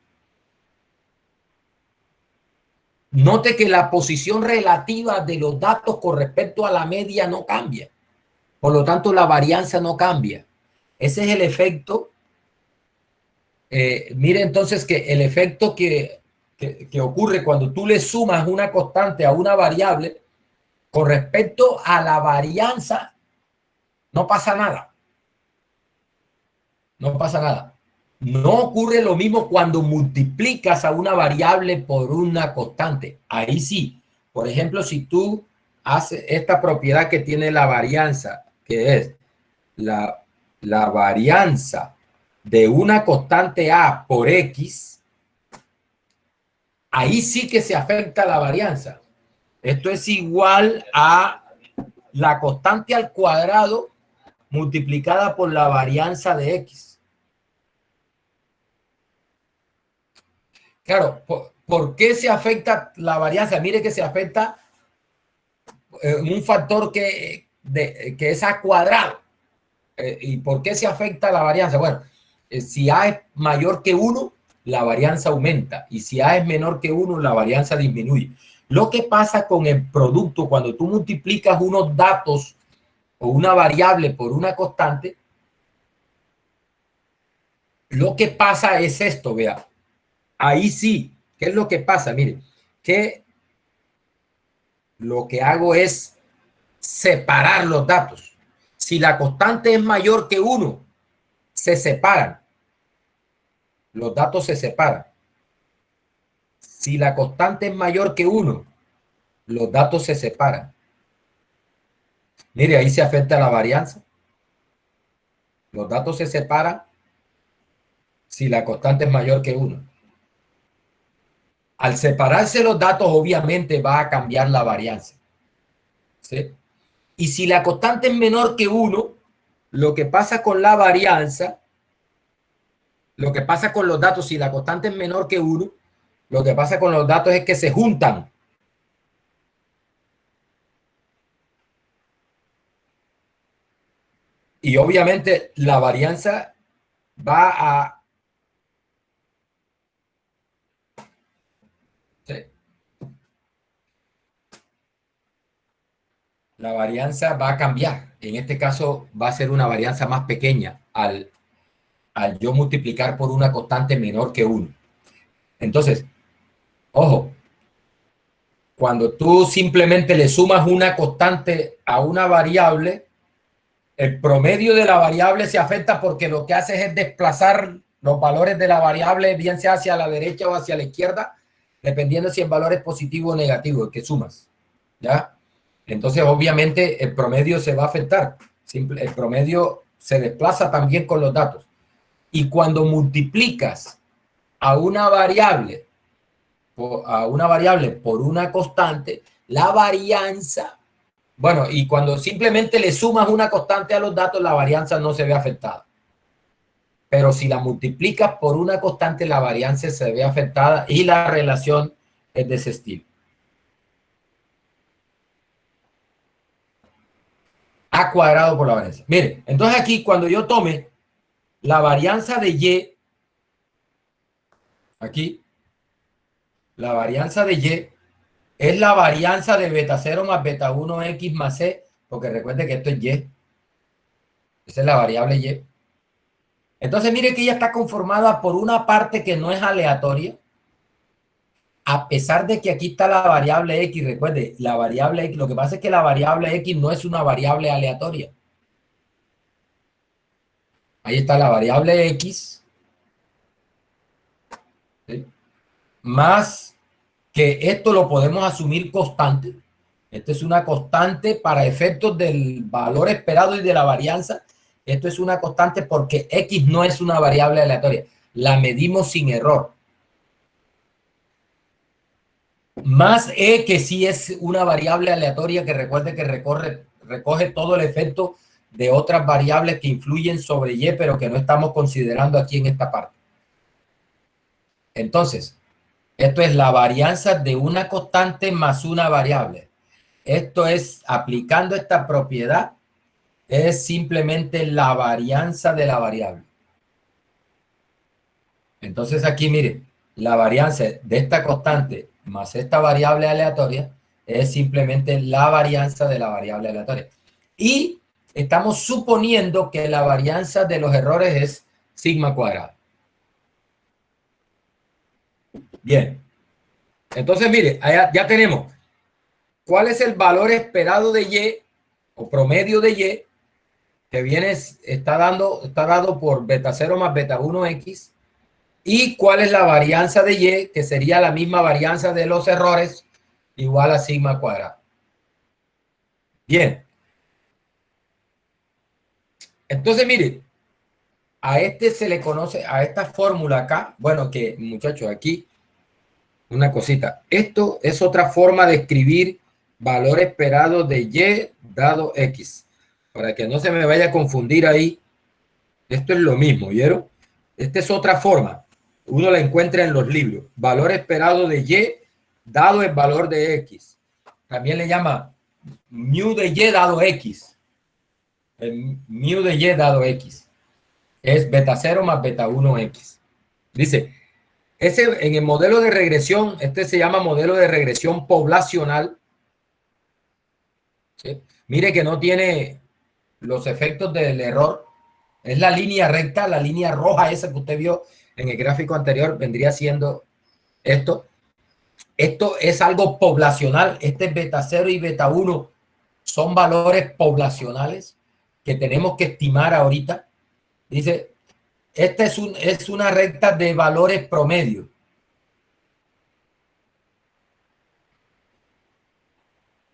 [SPEAKER 1] Note que la posición relativa de los datos con respecto a la media no cambia. Por lo tanto, la varianza no cambia. Ese es el efecto. Mire entonces que el efecto que ocurre cuando tú le sumas una constante a una variable, con respecto a la varianza, no pasa nada. No pasa nada. No ocurre lo mismo cuando multiplicas a una variable por una constante. Ahí sí. Por ejemplo, si tú haces esta propiedad que tiene la varianza, que es la varianza de una constante A por X, ahí sí que se afecta la varianza. Esto es igual a la constante al cuadrado multiplicada por la varianza de X. Claro, ¿por qué se afecta la varianza? Mire que se afecta un factor que es A cuadrado. ¿Y por qué se afecta la varianza? Bueno, si A es mayor que 1, la varianza aumenta. Y si A es menor que 1, la varianza disminuye. Lo que pasa con el producto cuando tú multiplicas unos datos o una variable por una constante, lo que pasa es esto, vea. Ahí sí, ¿qué es lo que pasa? Mire, que lo que hago es separar los datos. Si la constante es mayor que 1, se separan. Los datos se separan. Si la constante es mayor que 1, los datos se separan. Mire, ahí se afecta la varianza. Los datos se separan si la constante es mayor que 1. Al separarse los datos, obviamente va a cambiar la varianza. ¿Sí? Y si la constante es menor que 1, lo que pasa con la varianza, lo que pasa con los datos, si la constante es menor que 1, lo que pasa con los datos es que se juntan. Y obviamente la varianza va a... ¿sí? La varianza va a cambiar. En este caso va a ser una varianza más pequeña al yo multiplicar por una constante menor que 1. Entonces, ojo, cuando tú simplemente le sumas una constante a una variable, el promedio de la variable se afecta porque lo que haces es desplazar los valores de la variable, bien sea hacia la derecha o hacia la izquierda, dependiendo si el valor es positivo o negativo, el que sumas. ¿Ya? Entonces, obviamente, el promedio se va a afectar. El promedio se desplaza también con los datos. Y cuando multiplicas a una variable por una constante, la varianza, bueno, y cuando simplemente le sumas una constante a los datos, la varianza no se ve afectada. Pero si la multiplicas por una constante, la varianza se ve afectada y la relación es de ese estilo. A cuadrado por la varianza. Mire, entonces aquí cuando yo tome la varianza de Y, aquí, la varianza de Y es la varianza de beta 0 más beta 1 X más C, porque recuerde que esto es Y. Esa es la variable Y. Entonces mire que ella está conformada por una parte que no es aleatoria, a pesar de que aquí está la variable X. Recuerde, la variable X, lo que pasa es que la variable X no es una variable aleatoria. Ahí está la variable X, ¿sí? Más que esto lo podemos asumir constante. Esto es una constante para efectos del valor esperado y de la varianza. Esto es una constante porque X no es una variable aleatoria. La medimos sin error. Más E, que sí es una variable aleatoria que recuerde que recoge todo el efecto de otras variables que influyen sobre Y, pero que no estamos considerando aquí en esta parte. Entonces, esto es la varianza de una constante más una variable. Esto es, aplicando esta propiedad, es simplemente la varianza de la variable. Entonces aquí, mire, la varianza de esta constante más esta variable aleatoria es simplemente la varianza de la variable aleatoria. Y estamos suponiendo que la varianza de los errores es sigma cuadrado. Bien. Entonces, mire, ya tenemos cuál es el valor esperado de Y o promedio de Y que está dado por beta 0 más beta 1x, y cuál es la varianza de Y, que sería la misma varianza de los errores, igual a sigma cuadrado. Bien. Entonces, mire, a este se le conoce, a esta fórmula acá, bueno, que muchachos, aquí, una cosita. Esto es otra forma de escribir valor esperado de Y dado X. Para que no se me vaya a confundir ahí, esto es lo mismo, ¿vieron? Esta es otra forma. Uno la encuentra en los libros. Valor esperado de Y dado el valor de X. También le llama mu de Y dado X. El mu de Y dado X. Es beta 0 más beta 1X. Dice, en el modelo de regresión, este se llama modelo de regresión poblacional. ¿Sí? Mire que no tiene los efectos del error. Es la línea recta, la línea roja esa que usted vio en el gráfico anterior, vendría siendo esto. Esto es algo poblacional. Este beta 0 y beta 1 son valores poblacionales que tenemos que estimar ahorita. Dice, esta es una recta de valores promedio.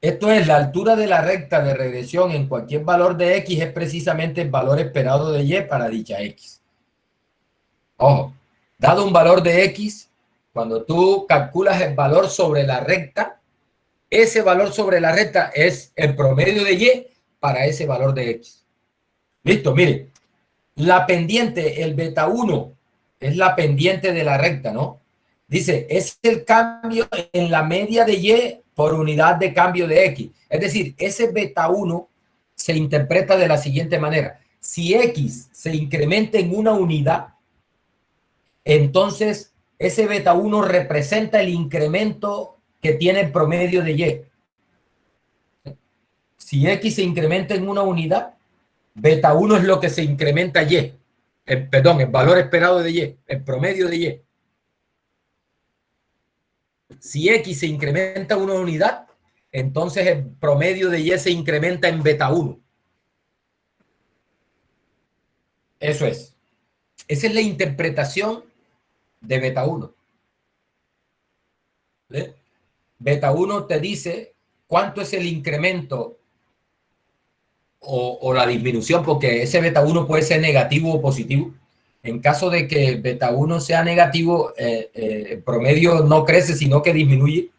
[SPEAKER 1] Esto es, la altura de la recta de regresión en cualquier valor de X es precisamente el valor esperado de Y para dicha X. Ojo, dado un valor de X, cuando tú calculas el valor sobre la recta, ese valor sobre la recta es el promedio de Y para ese valor de X. Listo, mire, la pendiente, el beta 1, es la pendiente de la recta, ¿no? Dice, es el cambio en la media de Y por unidad de cambio de X. Es decir, ese beta 1 se interpreta de la siguiente manera. Si X se incrementa en una unidad, entonces ese beta 1 representa el incremento que tiene el promedio de Y. Si X se incrementa en una unidad, beta 1 es lo que se incrementa Y. Perdón, el valor esperado de Y, el promedio de Y. Si X se incrementa una unidad, entonces el promedio de Y se incrementa en beta 1. Eso es. Esa es la interpretación de beta 1. ¿Ve? Beta 1 te dice cuánto es el incremento o la disminución, porque ese beta 1 puede ser negativo o positivo. En caso de que beta 1 sea negativo, el promedio no crece, sino que disminuye.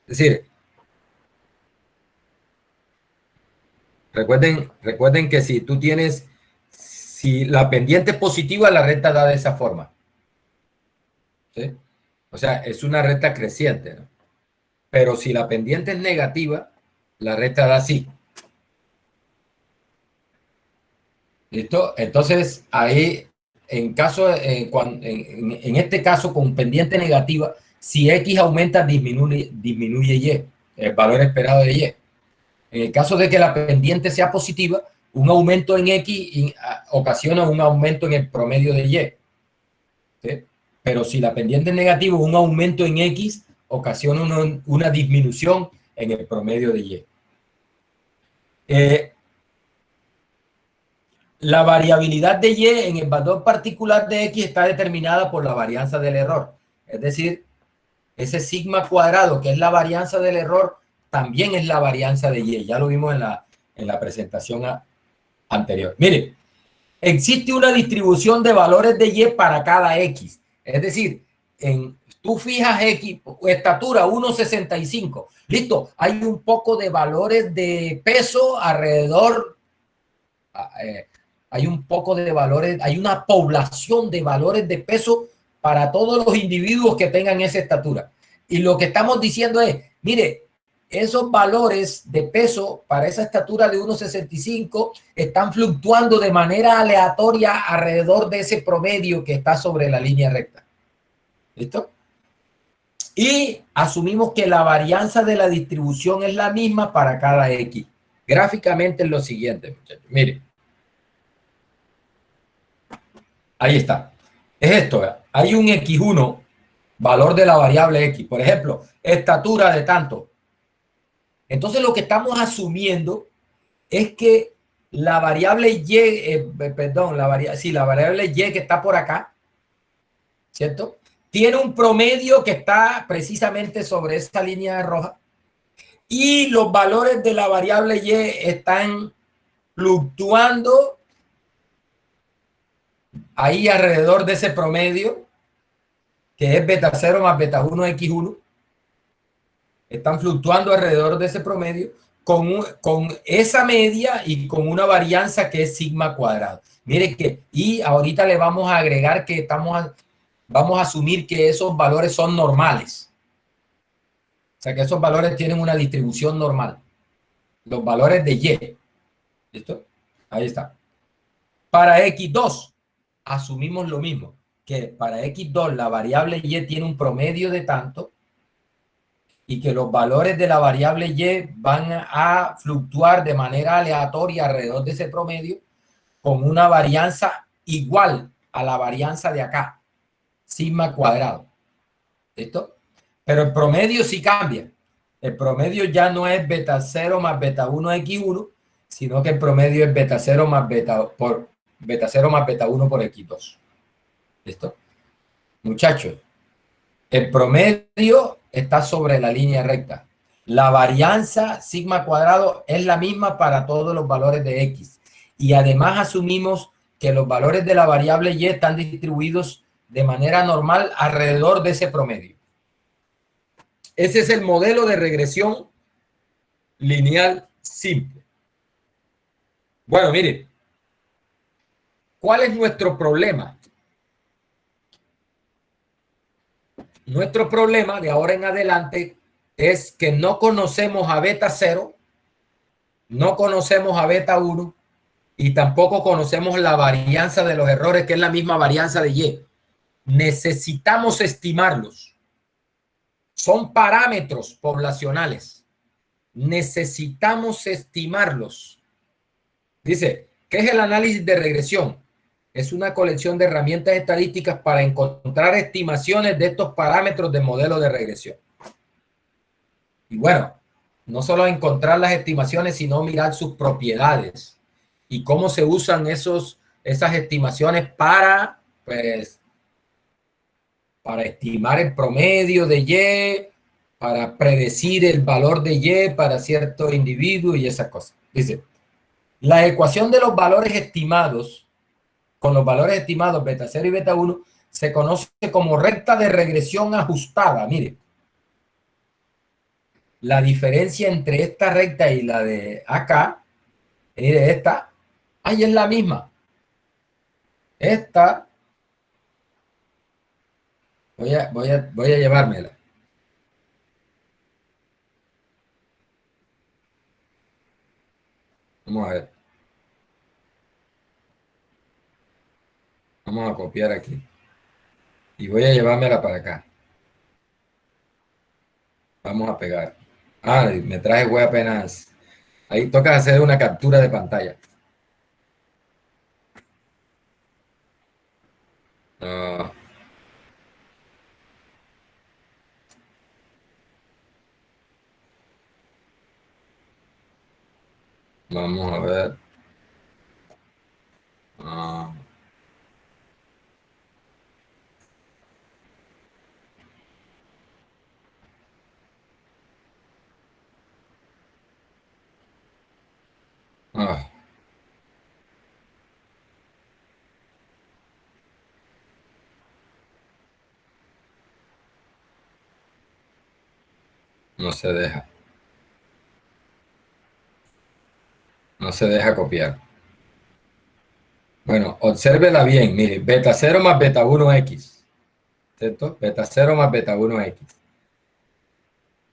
[SPEAKER 1] Es decir, recuerden que si la pendiente es positiva, la recta da de esa forma. ¿Sí? O sea, es una recta creciente, ¿no? Pero si la pendiente es negativa, la recta da así. ¿Listo? Entonces, ahí, en este caso, con pendiente negativa, si X aumenta, disminuye Y, el valor esperado de Y. En el caso de que la pendiente sea positiva, un aumento en X ocasiona un aumento en el promedio de Y. ¿Sí? Pero si la pendiente es negativa, un aumento en X ocasiona una disminución en el promedio de Y. La variabilidad de Y en el valor particular de X está determinada por la varianza del error. Es decir, ese sigma cuadrado, que es la varianza del error, también es la varianza de Y. Ya lo vimos en la presentación anterior. Mire, existe una distribución de valores de Y para cada X. Es decir, tú fijas X, estatura 1,65. Listo, hay un poco de valores de peso alrededor. Hay un poco de valores, hay una población de valores de peso para todos los individuos que tengan esa estatura. Y lo que estamos diciendo es, mire, esos valores de peso para esa estatura de 1,65 están fluctuando de manera aleatoria alrededor de ese promedio que está sobre la línea recta. ¿Listo? Y asumimos que la varianza de la distribución es la misma para cada X. Gráficamente es lo siguiente, muchachos. Miren. Ahí está. Es esto. ¿Verdad? Hay un X1, valor de la variable X. Por ejemplo, estatura de tanto. Entonces lo que estamos asumiendo es que la variable Y, la variable Y que está por acá, ¿cierto? Tiene un promedio que está precisamente sobre esta línea roja y los valores de la variable Y están fluctuando ahí alrededor de ese promedio, que es beta 0 más beta 1 X1. Están fluctuando alrededor de ese promedio con esa media y con una varianza que es sigma cuadrado. Mire que, y ahorita le vamos a agregar que vamos a asumir que esos valores son normales. O sea, que esos valores tienen una distribución normal. Los valores de Y. ¿Listo? Ahí está. Para X2, asumimos lo mismo, que para X2 la variable Y tiene un promedio de tanto y que los valores de la variable Y van a fluctuar de manera aleatoria alrededor de ese promedio con una varianza igual a la varianza de acá, sigma cuadrado. ¿Listo? Pero el promedio sí cambia. El promedio ya no es beta 0 más beta 1 X1, sino que el promedio es beta 0 más beta 0 más beta 1 por X2. ¿Listo? Muchachos, el promedio está sobre la línea recta. La varianza sigma cuadrado es la misma para todos los valores de X. Y además asumimos que los valores de la variable Y están distribuidos de manera normal alrededor de ese promedio. Ese es el modelo de regresión lineal simple. Bueno, mire, ¿cuál es nuestro problema? Nuestro problema de ahora en adelante es que no conocemos a beta 0, no conocemos a beta 1 y tampoco conocemos la varianza de los errores, que es la misma varianza de Y. Necesitamos estimarlos. Son parámetros poblacionales. Necesitamos estimarlos. Dice, ¿qué es el análisis de regresión? Es una colección de herramientas estadísticas para encontrar estimaciones de estos parámetros de modelo de regresión. Y bueno, no solo encontrar las estimaciones, sino mirar sus propiedades y cómo se usan esas estimaciones para, pues, para estimar el promedio de Y, para predecir el valor de Y para cierto individuo y esas cosas. Dice, la ecuación de los valores estimados, con los valores estimados beta 0 y beta 1, se conoce como recta de regresión ajustada. Mire, la diferencia entre esta recta y la de acá, mire esta, ahí es la misma. Esta, voy a llevármela. Vamos a ver. Vamos a copiar aquí. Y voy a llevármela para acá. Vamos a pegar. Ah, me traje web apenas. Ahí toca hacer una captura de pantalla. Ah, vamos a ver. Ah, Ah, no se deja. No se deja copiar. Bueno, obsérvela bien. Mire, beta cero más beta uno x. ¿Cierto? Beta cero más beta uno x.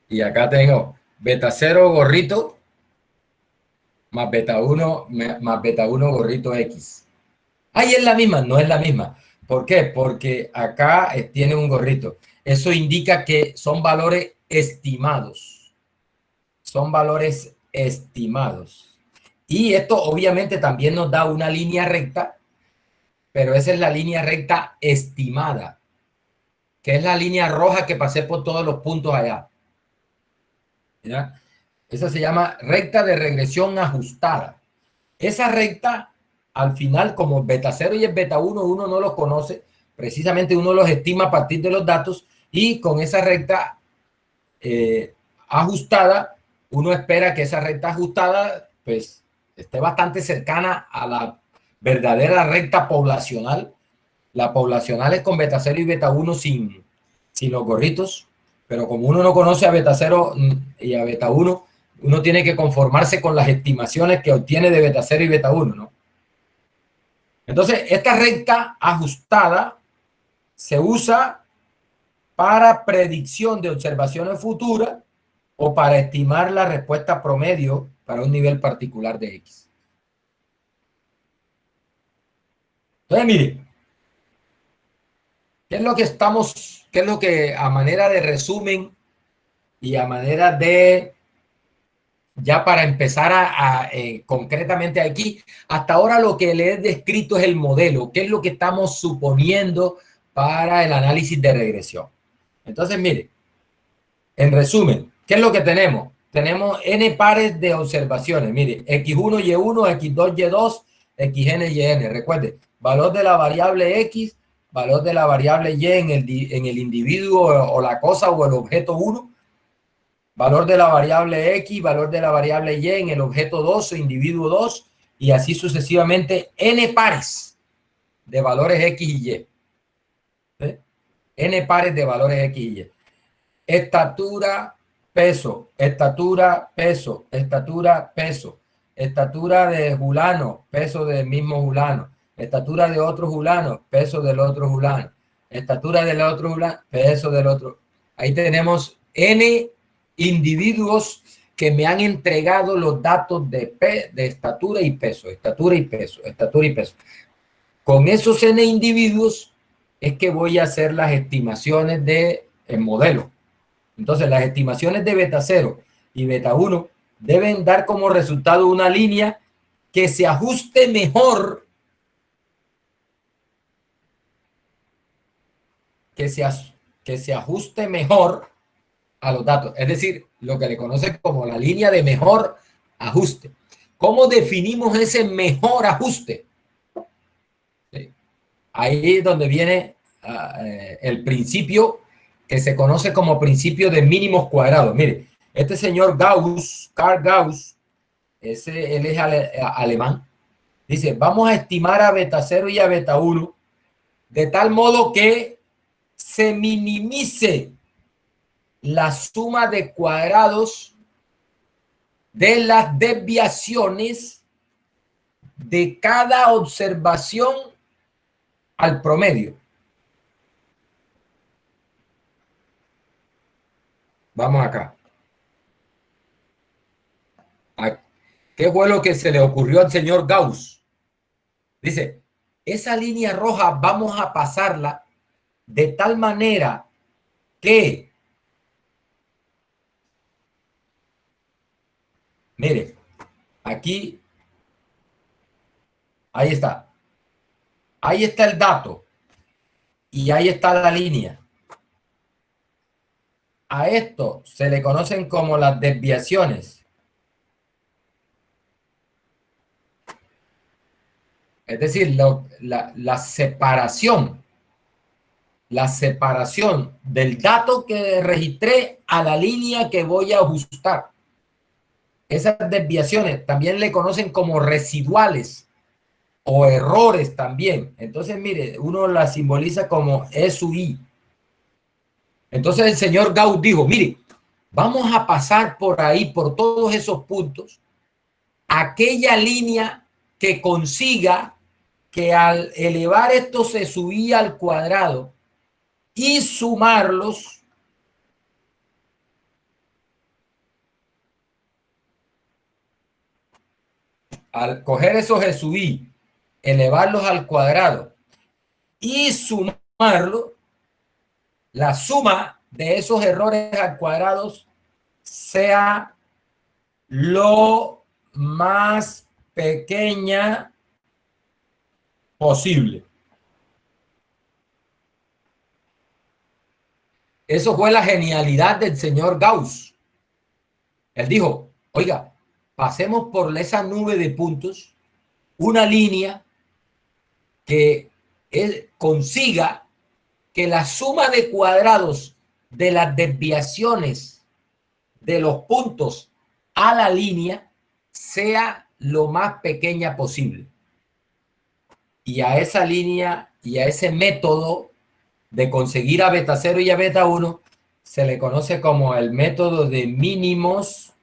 [SPEAKER 1] Y acá tengo beta cero gorrito más beta uno gorrito X. Ahí es la misma, no es la misma. ¿Por qué? Porque acá tiene un gorrito. Eso indica que son valores estimados. Son valores estimados. Y esto obviamente también nos da una línea recta, pero esa es la línea recta estimada, que es la línea roja que pasé por todos los puntos allá. ¿Ya? Esa se llama recta de regresión ajustada. Esa recta, al final, como beta 0 y el beta uno no los conoce, precisamente uno los estima a partir de los datos y con esa recta ajustada, uno espera que esa recta ajustada pues esté bastante cercana a la verdadera recta poblacional. La poblacional es con beta 0 y beta uno sin los gorritos, pero como uno no conoce a beta 0 y a beta uno tiene que conformarse con las estimaciones que obtiene de beta 0 y beta uno, ¿no? Entonces, esta recta ajustada se usa para predicción de observaciones futuras o para estimar la respuesta promedio para un nivel particular de X. Entonces, mire, qué es lo que a manera de resumen y a manera de, ya para empezar concretamente aquí, hasta ahora lo que le he descrito es el modelo, qué es lo que estamos suponiendo para el análisis de regresión. Entonces, mire, en resumen, ¿qué es lo que tenemos? Tenemos n pares de observaciones. Mire, x1, y1, x2, y2, xn, yn. Recuerde, valor de la variable x, valor de la variable y en el individuo o la cosa o el objeto 1, valor de la variable x, valor de la variable y en el objeto 2 o individuo 2, y así sucesivamente n pares de valores x y y. ¿Sí? N pares de valores x y y. Estatura, peso, estatura, peso, estatura, peso, estatura de Julano, peso del mismo Julano, estatura de otro Julano, peso del otro Julano, estatura del otro Julano, peso del otro. Ahí tenemos N individuos que me han entregado los datos de estatura y peso, estatura y peso, estatura y peso. Con esos N individuos es que voy a hacer las estimaciones del modelo. Entonces, las estimaciones de beta 0 y beta 1 deben dar como resultado una línea que se ajuste mejor, que se, que se ajuste mejor a los datos. Es decir, lo que le conoce como la línea de mejor ajuste. ¿Cómo definimos ese mejor ajuste? ¿Sí? Ahí es donde viene el principio que se conoce como principio de mínimos cuadrados. Mire, este señor Gauss, Carl Gauss, él es alemán, dice, vamos a estimar a beta 0 y a beta 1 de tal modo que se minimice la suma de cuadrados de las desviaciones de cada observación al promedio. Vamos acá. ¿Qué fue lo que se le ocurrió al señor Gauss? Dice, esa línea roja vamos a pasarla de tal manera que, mire, aquí, ahí está. Ahí está el dato y ahí está la línea. A esto se le conocen como las desviaciones. Es decir, la separación del dato que registré a la línea que voy a ajustar. Esas desviaciones también le conocen como residuales o errores también. Entonces, mire, uno las simboliza como E sub I. Entonces el señor Gauss dijo, mire, vamos a pasar por ahí, por todos esos puntos, aquella línea que consiga que al elevar esto se subía al cuadrado y sumarlos, al coger esos se subí, elevarlos al cuadrado y sumarlo, la suma de esos errores al cuadrado sea lo más pequeña posible. Eso fue la genialidad del señor Gauss. Él dijo, oiga, pasemos por esa nube de puntos, una línea que él consiga que la suma de cuadrados de las desviaciones de los puntos a la línea sea lo más pequeña posible. Y a esa línea y a ese método de conseguir a beta 0 y a beta 1 se le conoce como el método de mínimos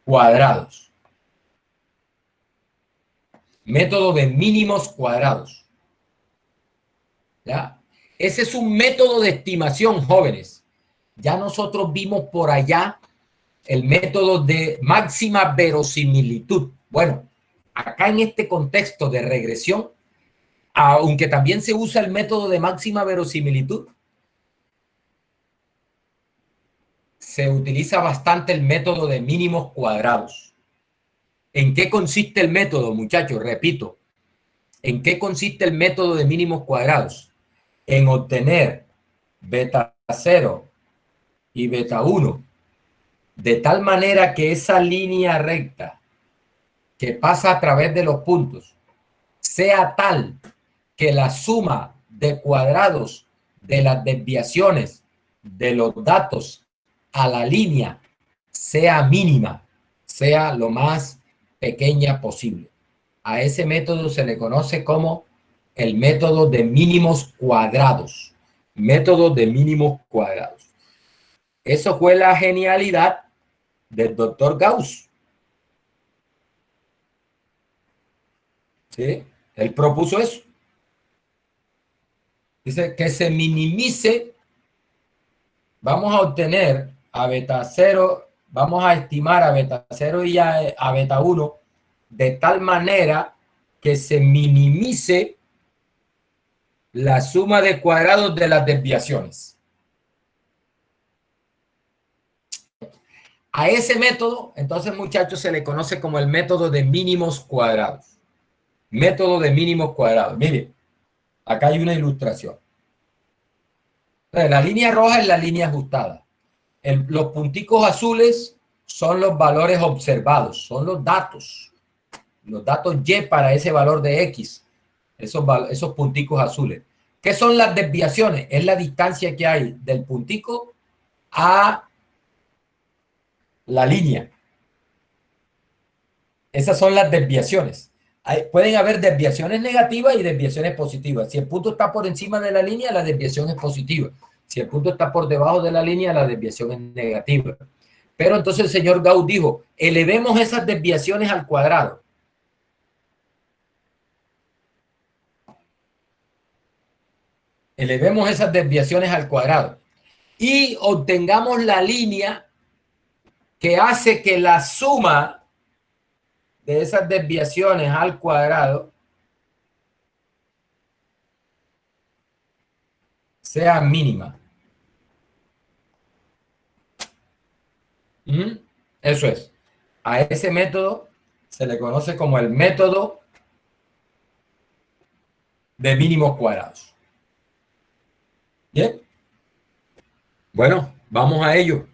[SPEAKER 1] cuadrados. Método de mínimos cuadrados. ¿Ya? Ese es un método de estimación, jóvenes. Ya nosotros vimos por allá el método de máxima verosimilitud. Bueno, acá en este contexto de regresión, aunque también se usa el método de máxima verosimilitud, se utiliza bastante el método de mínimos cuadrados. ¿En qué consiste el método, muchachos? Repito, ¿en qué consiste el método de mínimos cuadrados? En obtener beta 0 y beta 1 de tal manera que esa línea recta que pasa a través de los puntos sea tal que la suma de cuadrados de las desviaciones de los datos a la línea sea mínima, sea lo más pequeña posible. A ese método se le conoce como el método de mínimos cuadrados. Método de mínimos cuadrados. Eso fue la genialidad del doctor Gauss. ¿Sí? Él propuso eso. Dice que se minimice, vamos a obtener a beta 0, vamos a estimar a beta 0 y a beta 1 de tal manera que se minimice la suma de cuadrados de las desviaciones. A ese método, entonces, muchachos, se le conoce como el método de mínimos cuadrados. Método de mínimos cuadrados. Miren, acá hay una ilustración. Entonces, la línea roja es la línea ajustada. Los punticos azules son los valores observados, son los datos Y para ese valor de X, esos punticos azules. ¿Qué son las desviaciones? Es la distancia que hay del puntico a la línea. Esas son las desviaciones. Pueden haber desviaciones negativas y desviaciones positivas. Si el punto está por encima de la línea, la desviación es positiva. Si el punto está por debajo de la línea, la desviación es negativa. Pero entonces el señor Gauss dijo, elevemos esas desviaciones al cuadrado. Elevemos esas desviaciones al cuadrado. Y obtengamos la línea que hace que la suma de esas desviaciones al cuadrado sea mínima. Eso es. A ese método se le conoce como el método de mínimos cuadrados. Bien. Bueno, vamos a ello.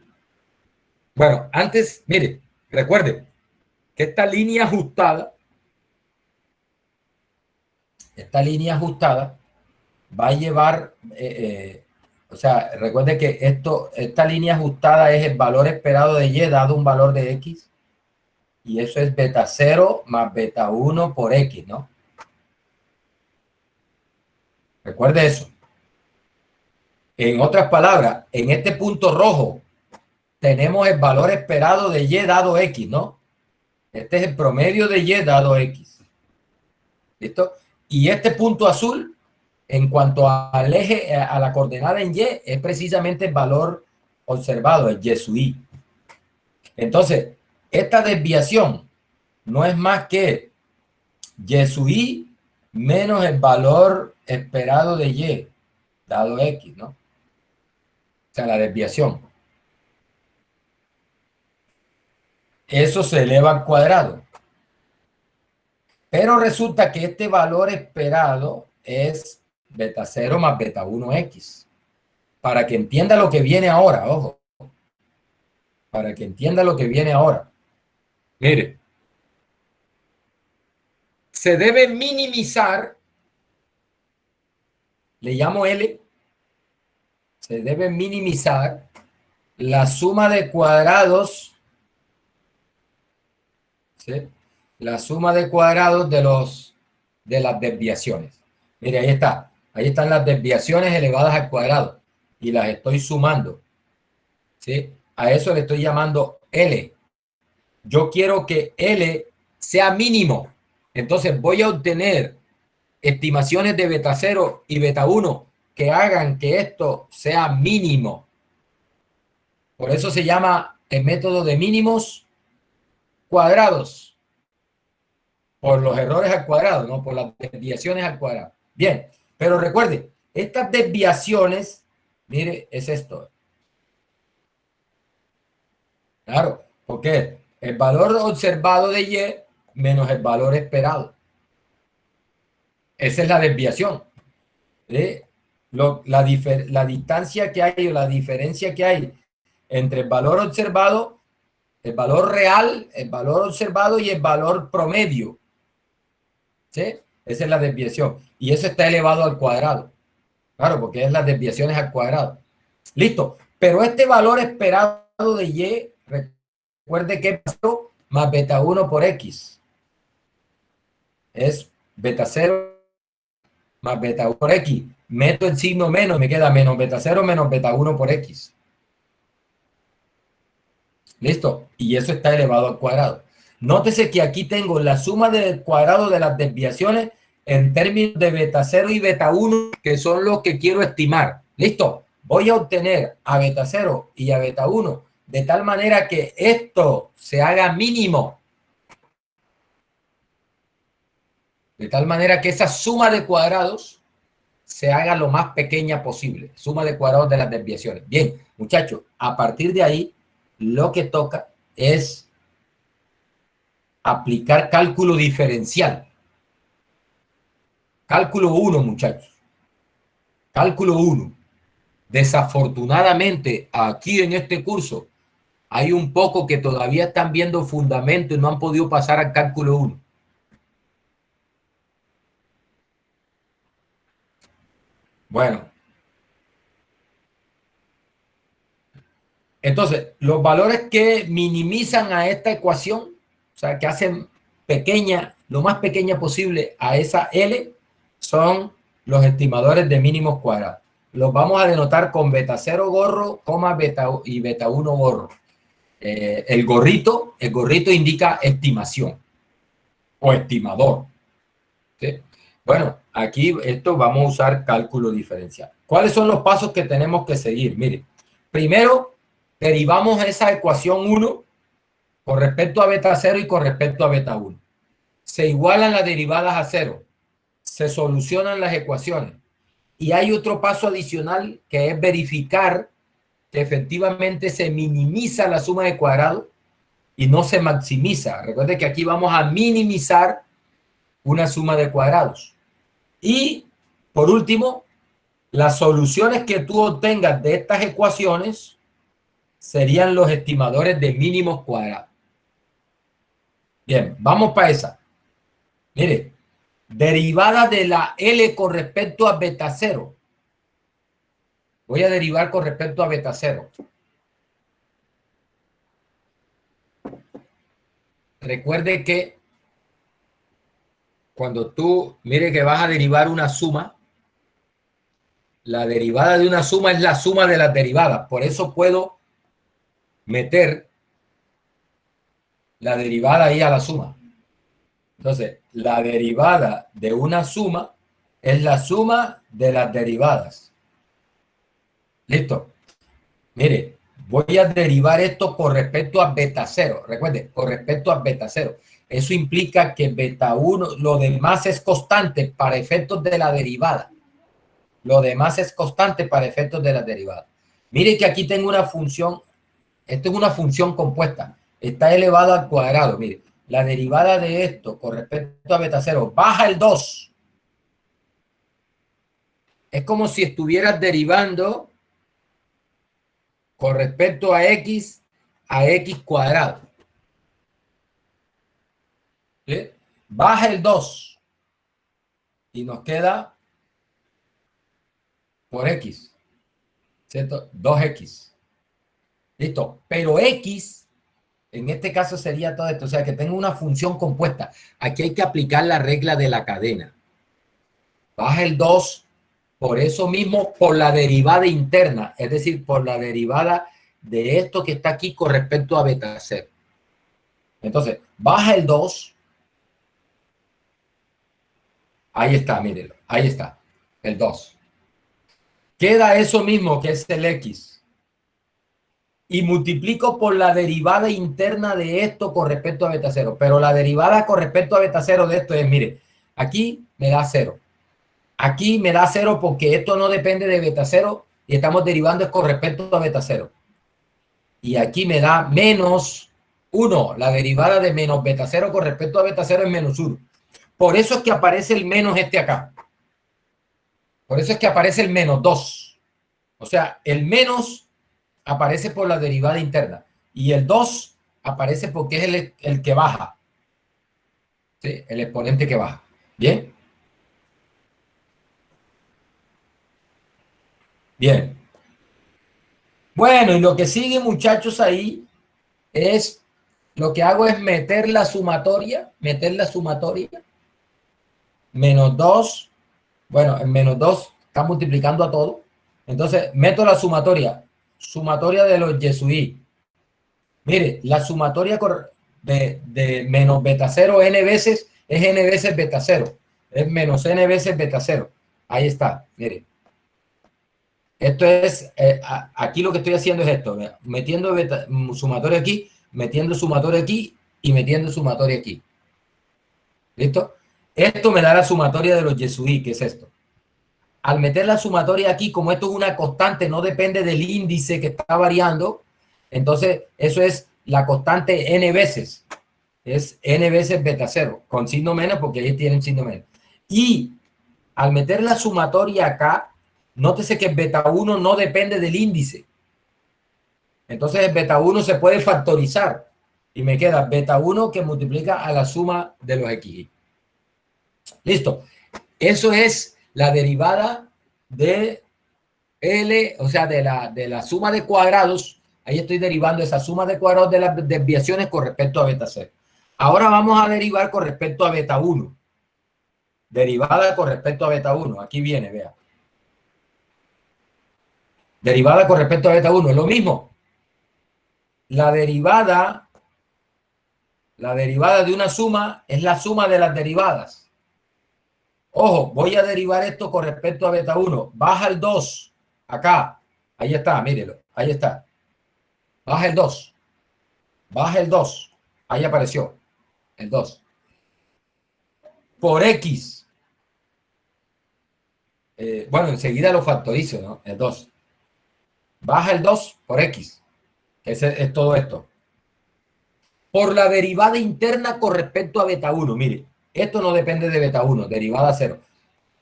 [SPEAKER 1] Bueno, antes, mire, recuerde que esta línea ajustada va a llevar, O sea, recuerde que esta línea ajustada es el valor esperado de y dado un valor de x. Y eso es beta 0 más beta 1 por x, ¿no? Recuerde eso. En otras palabras, en este punto rojo tenemos el valor esperado de y dado x, ¿no? Este es el promedio de y dado x. ¿Listo? Y este punto azul, en cuanto al eje, a la coordenada en y, es precisamente el valor observado, el y sub i. Entonces, esta desviación no es más que y sub i menos el valor esperado de y dado x, ¿no? O sea, la desviación. Eso se eleva al cuadrado. Pero resulta que este valor esperado es beta 0 más beta 1x. Para que entienda lo que viene ahora, ojo. Para que entienda lo que viene ahora. Mire. Se debe minimizar, le llamo L, se debe minimizar la suma de cuadrados, ¿sí? La suma de cuadrados de las desviaciones. Mire, ahí está. Ahí están las desviaciones elevadas al cuadrado y las estoy sumando, ¿sí? A eso le estoy llamando L. Yo quiero que L sea mínimo. Entonces voy a obtener estimaciones de beta 0 y beta 1 que hagan que esto sea mínimo. Por eso se llama el método de mínimos cuadrados. Por los errores al cuadrado, no por las desviaciones al cuadrado. Bien, pero recuerde, estas desviaciones, mire, es esto. Claro, porque el valor observado de y menos el valor esperado. Esa es la desviación. La distancia que hay o la diferencia que hay entre el valor observado, el valor real, el valor observado y el valor promedio. ¿Sí? Esa es la desviación. Y eso está elevado al cuadrado. Claro, porque es las desviaciones al cuadrado. Listo. Pero este valor esperado de y, recuerde que es más beta 1 por x. Es beta 0 más beta 1 por x. Meto el signo menos, me queda menos beta 0 menos beta 1 por x. ¿Listo? Y eso está elevado al cuadrado. Nótese que aquí tengo la suma del cuadrado de las desviaciones en términos de beta 0 y beta 1, que son los que quiero estimar. ¿Listo? Voy a obtener a beta 0 y a beta 1 de tal manera que esto se haga mínimo. De tal manera que esa suma de cuadrados se haga lo más pequeña posible. Suma de cuadrados de las desviaciones. Bien, muchachos, a partir de ahí, lo que toca es aplicar cálculo diferencial. Cálculo 1, muchachos. Cálculo 1. Desafortunadamente, aquí en este curso, hay un poco que todavía están viendo fundamento y no han podido pasar al cálculo 1. Bueno. Entonces, los valores que minimizan a esta ecuación, o sea, que hacen pequeña, lo más pequeña posible a esa L, son los estimadores de mínimos cuadrados. Los vamos a denotar con beta 0 gorro, coma beta y beta 1 gorro. El gorrito indica estimación o estimador. ¿Sí? Bueno, aquí esto vamos a usar cálculo diferencial. ¿Cuáles son los pasos que tenemos que seguir? Mire, primero derivamos esa ecuación 1 con respecto a beta 0 y con respecto a beta 1. Se igualan las derivadas a 0. Se solucionan las ecuaciones. Y hay otro paso adicional que es verificar que efectivamente se minimiza la suma de cuadrados y no se maximiza. Recuerde que aquí vamos a minimizar una suma de cuadrados. Y, por último, las soluciones que tú obtengas de estas ecuaciones serían los estimadores de mínimos cuadrados. Bien, vamos para esa. Mire, derivada de la L con respecto a beta 0. Voy a derivar con respecto a beta 0. Recuerde que cuando tú, mire que vas a derivar una suma, la derivada de una suma es la suma de las derivadas. Por eso puedo meter la derivada ahí a la suma. Entonces, la derivada de una suma es la suma de las derivadas. ¿Listo? Mire, voy a derivar esto con respecto a beta 0. Recuerde, con respecto a beta 0. Eso implica que beta 1, lo demás es constante para efectos de la derivada. Lo demás es constante para efectos de la derivada. Mire que aquí tengo una función. Esto es una función compuesta. Está elevada al cuadrado. Mire, la derivada de esto con respecto a beta 0 baja el 2. Es como si estuvieras derivando con respecto a x cuadrado. ¿Sí? Baja el 2 y nos queda por x, ¿cierto? 2x. Listo. Pero x, en este caso sería todo esto. O sea, que tengo una función compuesta. Aquí hay que aplicar la regla de la cadena. Baja el 2, por eso mismo, por la derivada interna. Es decir, por la derivada de esto que está aquí con respecto a beta 0. Entonces, baja el 2. Ahí está, mírenlo. Ahí está. El 2. Queda eso mismo que es el x. Y multiplico por la derivada interna de esto con respecto a beta 0. Pero la derivada con respecto a beta 0 de esto es, mire, aquí me da 0. Aquí me da 0 porque esto no depende de beta 0 y estamos derivando con respecto a beta 0. Y aquí me da menos 1. La derivada de menos beta 0 con respecto a beta 0 es menos 1. Por eso es que aparece el menos este acá. Por eso es que aparece el menos 2. O sea, el menos aparece por la derivada interna. Y el 2 aparece porque es el que baja. ¿Sí? El exponente que baja. ¿Bien? Bien. Bueno, y lo que sigue, muchachos, ahí es, lo que hago es meter la sumatoria. Menos 2. Bueno, en menos 2 está multiplicando a todo. Entonces, meto la sumatoria. Sumatoria de los Yesui. Mire, la sumatoria de menos beta 0 n veces es n veces beta 0. Es menos n veces beta 0. Ahí está, mire. Esto es, aquí lo que estoy haciendo es esto. Metiendo sumatoria aquí, metiendo sumatoria aquí y metiendo sumatoria aquí. ¿Listo? Esto me da la sumatoria de los Yesui, que es esto. Al meter la sumatoria aquí, como esto es una constante, no depende del índice que está variando, entonces eso es la constante n veces. Es n veces beta 0, con signo menos porque ahí tienen signo menos. Y al meter la sumatoria acá, nótese que beta 1 no depende del índice. Entonces el beta 1 se puede factorizar y me queda beta 1 que multiplica a la suma de los xy. Listo. Eso es la derivada de L, o sea, de la suma de cuadrados. Ahí estoy derivando esa suma de cuadrados de las desviaciones con respecto a beta 0. Ahora vamos a derivar con respecto a beta 1. Derivada con respecto a beta 1. Aquí viene, vea. Derivada con respecto a beta 1. Es lo mismo. La derivada de una suma es la suma de las derivadas. Ojo, voy a derivar esto con respecto a beta 1. Baja el 2. Acá. Ahí está, mírelo. Ahí está. Baja el 2. Baja el 2. Ahí apareció. El 2. Por X. Bueno, enseguida lo factorizo, ¿no? El 2. Baja el 2 por X. Ese es todo esto. Por la derivada interna con respecto a beta 1. Mire, esto no depende de beta 1, derivada 0.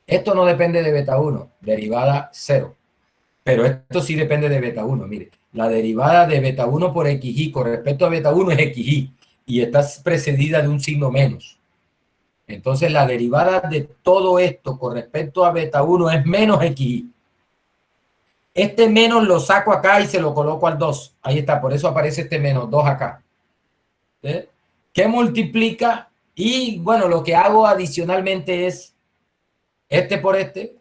[SPEAKER 1] Esto no depende de beta 1, derivada 0. Pero esto sí depende de beta 1. Mire, la derivada de beta 1 por xy con respecto a beta 1 es xy y está precedida de un signo menos. Entonces la derivada de todo esto con respecto a beta 1 es menos xy. Este menos lo saco acá y se lo coloco al 2. Ahí está, por eso aparece este menos 2 acá. ¿Sí? ¿Qué multiplica? Y bueno, lo que hago adicionalmente es este por este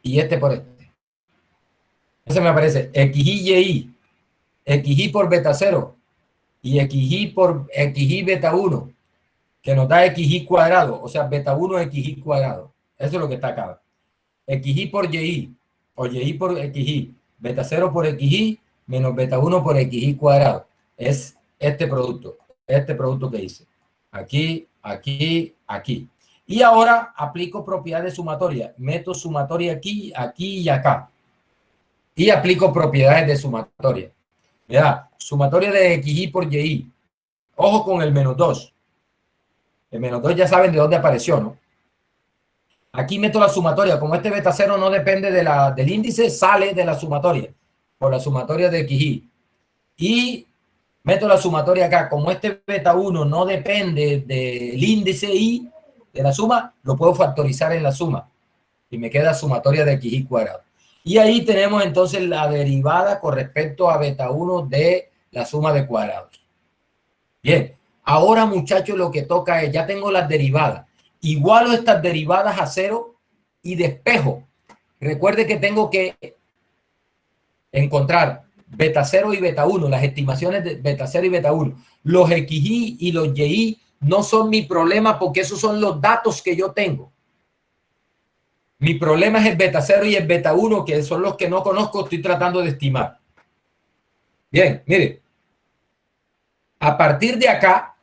[SPEAKER 1] y este por este. Entonces me aparece xy, xy por beta 0 y xy por xy beta 1, que nos da xy cuadrado, o sea, beta 1 xy cuadrado. Eso es lo que está acá. xy por y, o y por xy, beta 0 por xy, menos beta 1 por xy cuadrado. Es este producto que hice. Aquí, aquí, aquí. Y ahora aplico propiedades sumatorias. Meto sumatoria aquí, aquí y acá. Y aplico propiedades de sumatoria. Mira, sumatoria de xy por y. Ojo con el menos 2. El menos 2 ya saben de dónde apareció, ¿no? Aquí meto la sumatoria. Como este beta 0 no depende del índice, sale de la sumatoria. Por la sumatoria de xy. Y meto la sumatoria acá. Como este beta 1 no depende del índice y de la suma, lo puedo factorizar en la suma. Y me queda sumatoria de xy cuadrado. Y ahí tenemos entonces la derivada con respecto a beta 1 de la suma de cuadrados. Bien, ahora muchachos lo que toca es, ya tengo las derivadas. Igualo estas derivadas a 0 y despejo. Recuerde que tengo que encontrar beta 0 y beta 1, las estimaciones de beta 0 y beta 1. Los xy y los y no son mi problema porque esos son los datos que yo tengo. Mi problema es el beta 0 y el beta 1, que son los que no conozco, estoy tratando de estimar. Bien, mire. A partir de acá,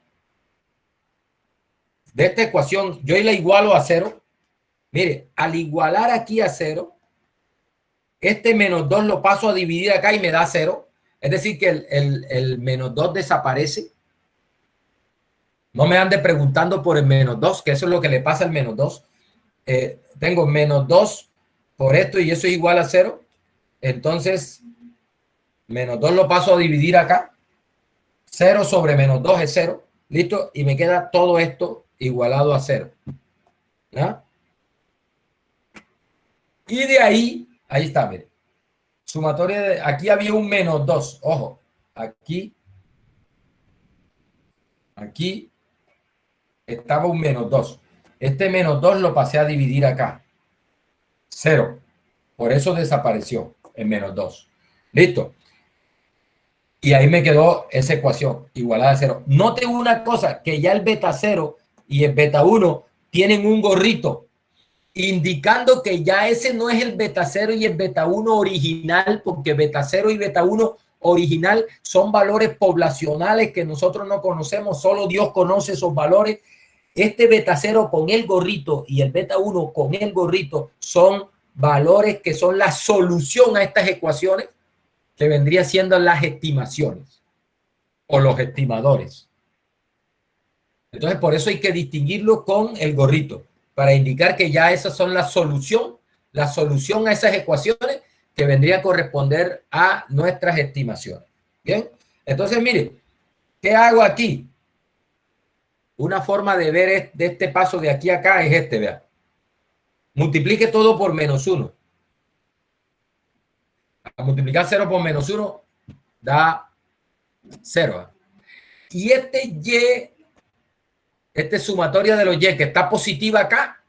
[SPEAKER 1] de esta ecuación, yo la igualo a 0. Mire, al igualar aquí a 0, este menos 2 lo paso a dividir acá y me da 0. Es decir, que el menos 2 desaparece. No me ande preguntando por el menos 2, que eso es lo que le pasa al menos 2. Tengo menos 2 por esto y eso es igual a 0. Entonces, menos 2 lo paso a dividir acá. 0 sobre menos 2 es 0. ¿Listo? Y me queda todo esto igualado a 0. ¿Ya? Y de ahí está, mire. Sumatoria de, aquí había un menos 2. Ojo, aquí estaba un menos 2. Este menos 2 lo pasé a dividir acá. 0. Por eso desapareció el menos 2. ¿Listo? Y ahí me quedó esa ecuación igualada a 0. Note una cosa, que ya el beta 0 y el beta 1 tienen un gorrito, indicando que ya ese no es el beta 0 y el beta 1 original, porque beta 0 y beta 1 original son valores poblacionales que nosotros no conocemos, solo Dios conoce esos valores. Este beta 0 con el gorrito y el beta 1 con el gorrito son valores que son la solución a estas ecuaciones, que vendría siendo las estimaciones o los estimadores. Entonces, por eso hay que distinguirlo con el gorrito, para indicar que ya esas son la solución a esas ecuaciones que vendría a corresponder a nuestras estimaciones. Bien, entonces, mire, ¿qué hago aquí? Una forma de ver de este paso de aquí a acá es este, vea. Multiplique todo por menos 1. A multiplicar 0 por menos 1 da 0. Y este y, sumatoria de los y que está positiva acá,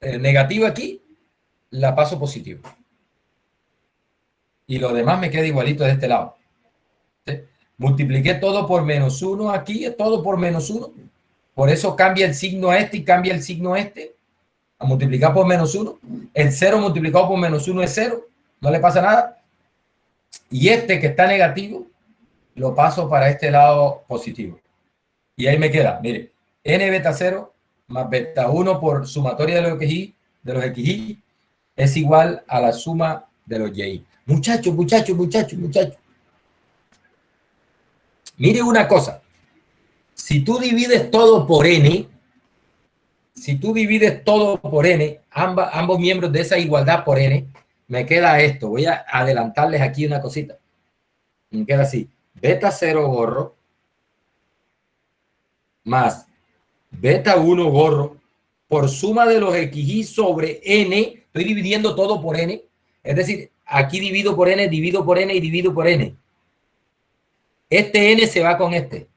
[SPEAKER 1] negativa aquí, la paso positivo. Y lo demás me queda igualito de este lado. ¿Sí? Multipliqué todo por menos 1 aquí, todo por menos 1. Por eso cambia el signo este y cambia el signo este. A multiplicar por menos 1. El 0 multiplicado por menos 1 es 0. No le pasa nada. Y este que está negativo, lo paso para este lado positivo. Y ahí me queda, mire, n beta 0 más beta 1 por sumatoria de los xy es igual a la suma de los y. Muchachos. Mire una cosa. Si tú divides todo por n, ambos miembros de esa igualdad por n, me queda esto. Voy a adelantarles aquí una cosita. Me queda así. Beta 0 gorro más beta 1 gorro por suma de los xy sobre n. Estoy dividiendo todo por n. Es decir, aquí divido por n y divido por n. Este n se va con este.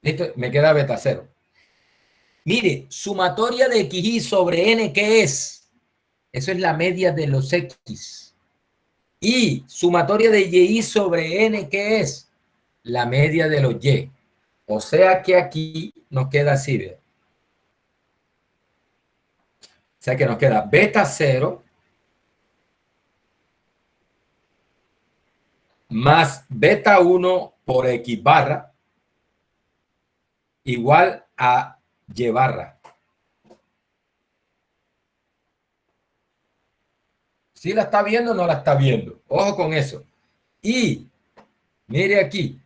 [SPEAKER 1] ¿Listo? Me queda beta 0. Mire, sumatoria de xy sobre n, ¿qué es? Eso es la media de los x. Y sumatoria de y sobre n, ¿qué es? La media de los y. O sea que aquí nos queda así, ¿ve? O sea que nos queda beta 0 más beta 1 por x barra igual a y barra. ¿Sí la está viendo o no la está viendo? Ojo con eso. Y mire aquí.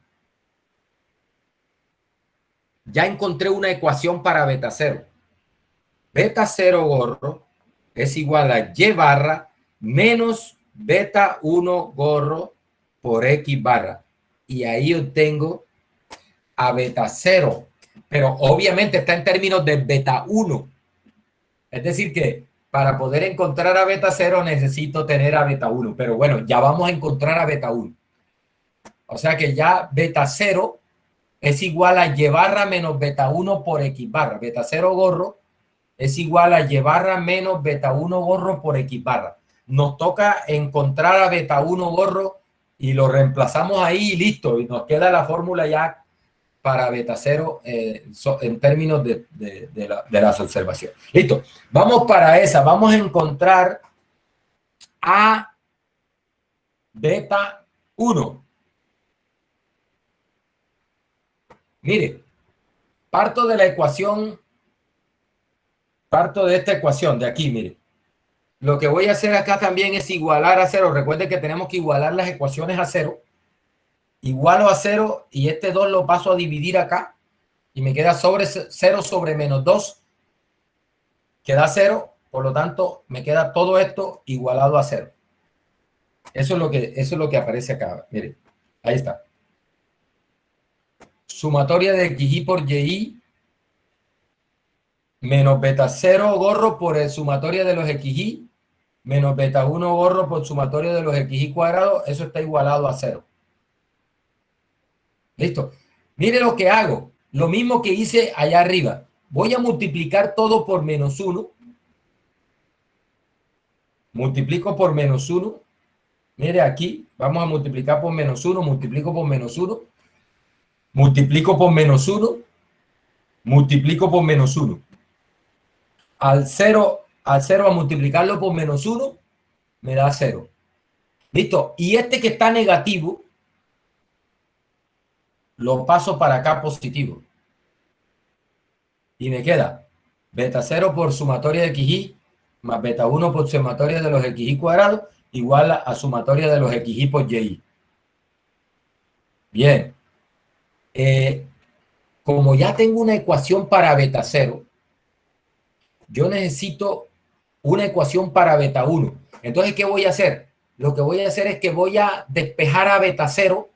[SPEAKER 1] Ya encontré una ecuación para beta 0. Beta 0 gorro es igual a y barra menos beta 1 gorro por x barra. Y ahí obtengo a beta 0. Pero obviamente está en términos de beta 1. Es decir que para poder encontrar a beta 0 necesito tener a beta 1. Pero bueno, ya vamos a encontrar a beta 1. O sea que ya beta 0 es igual a y barra menos beta 1 por x barra. Beta 0 gorro es igual a y barra menos beta 1 gorro por x barra. Nos toca encontrar a beta 1 gorro y lo reemplazamos ahí y listo. Y nos queda la fórmula ya para beta 0 en términos de las observaciones. Listo. Vamos para esa. Vamos a encontrar a beta 1. Mire, parto de la ecuación, parto de esta ecuación de aquí, mire. Lo que voy a hacer acá también es igualar a 0. Recuerden que tenemos que igualar las ecuaciones a 0. Igualo a 0 y este 2 lo paso a dividir acá y me queda sobre 0 sobre menos 2. Queda 0, por lo tanto me queda todo esto igualado a 0. Eso es lo que aparece acá. Mire, ahí está. Sumatoria de xy por y menos beta 0 gorro por el sumatoria de los xy menos beta 1 gorro por sumatoria de los xy cuadrados. Eso está igualado a 0. Listo. Mire lo que hago. Lo mismo que hice allá arriba. Voy a multiplicar todo por menos 1. Multiplico por menos 1. Mire aquí. Vamos a multiplicar por menos 1. Multiplico por menos 1. Multiplico por menos 1. Multiplico por menos 1. Al 0 a multiplicarlo por menos 1, me da 0. Listo. Y este que está negativo, lo paso para acá positivo. Y me queda beta 0 por sumatoria de xy más beta 1 por sumatoria de los xy cuadrados igual a sumatoria de los xy por y. Bien. Como ya tengo una ecuación para beta 0, yo necesito una ecuación para beta 1. Entonces, ¿qué voy a hacer? Lo que voy a hacer es que voy a despejar a beta 0.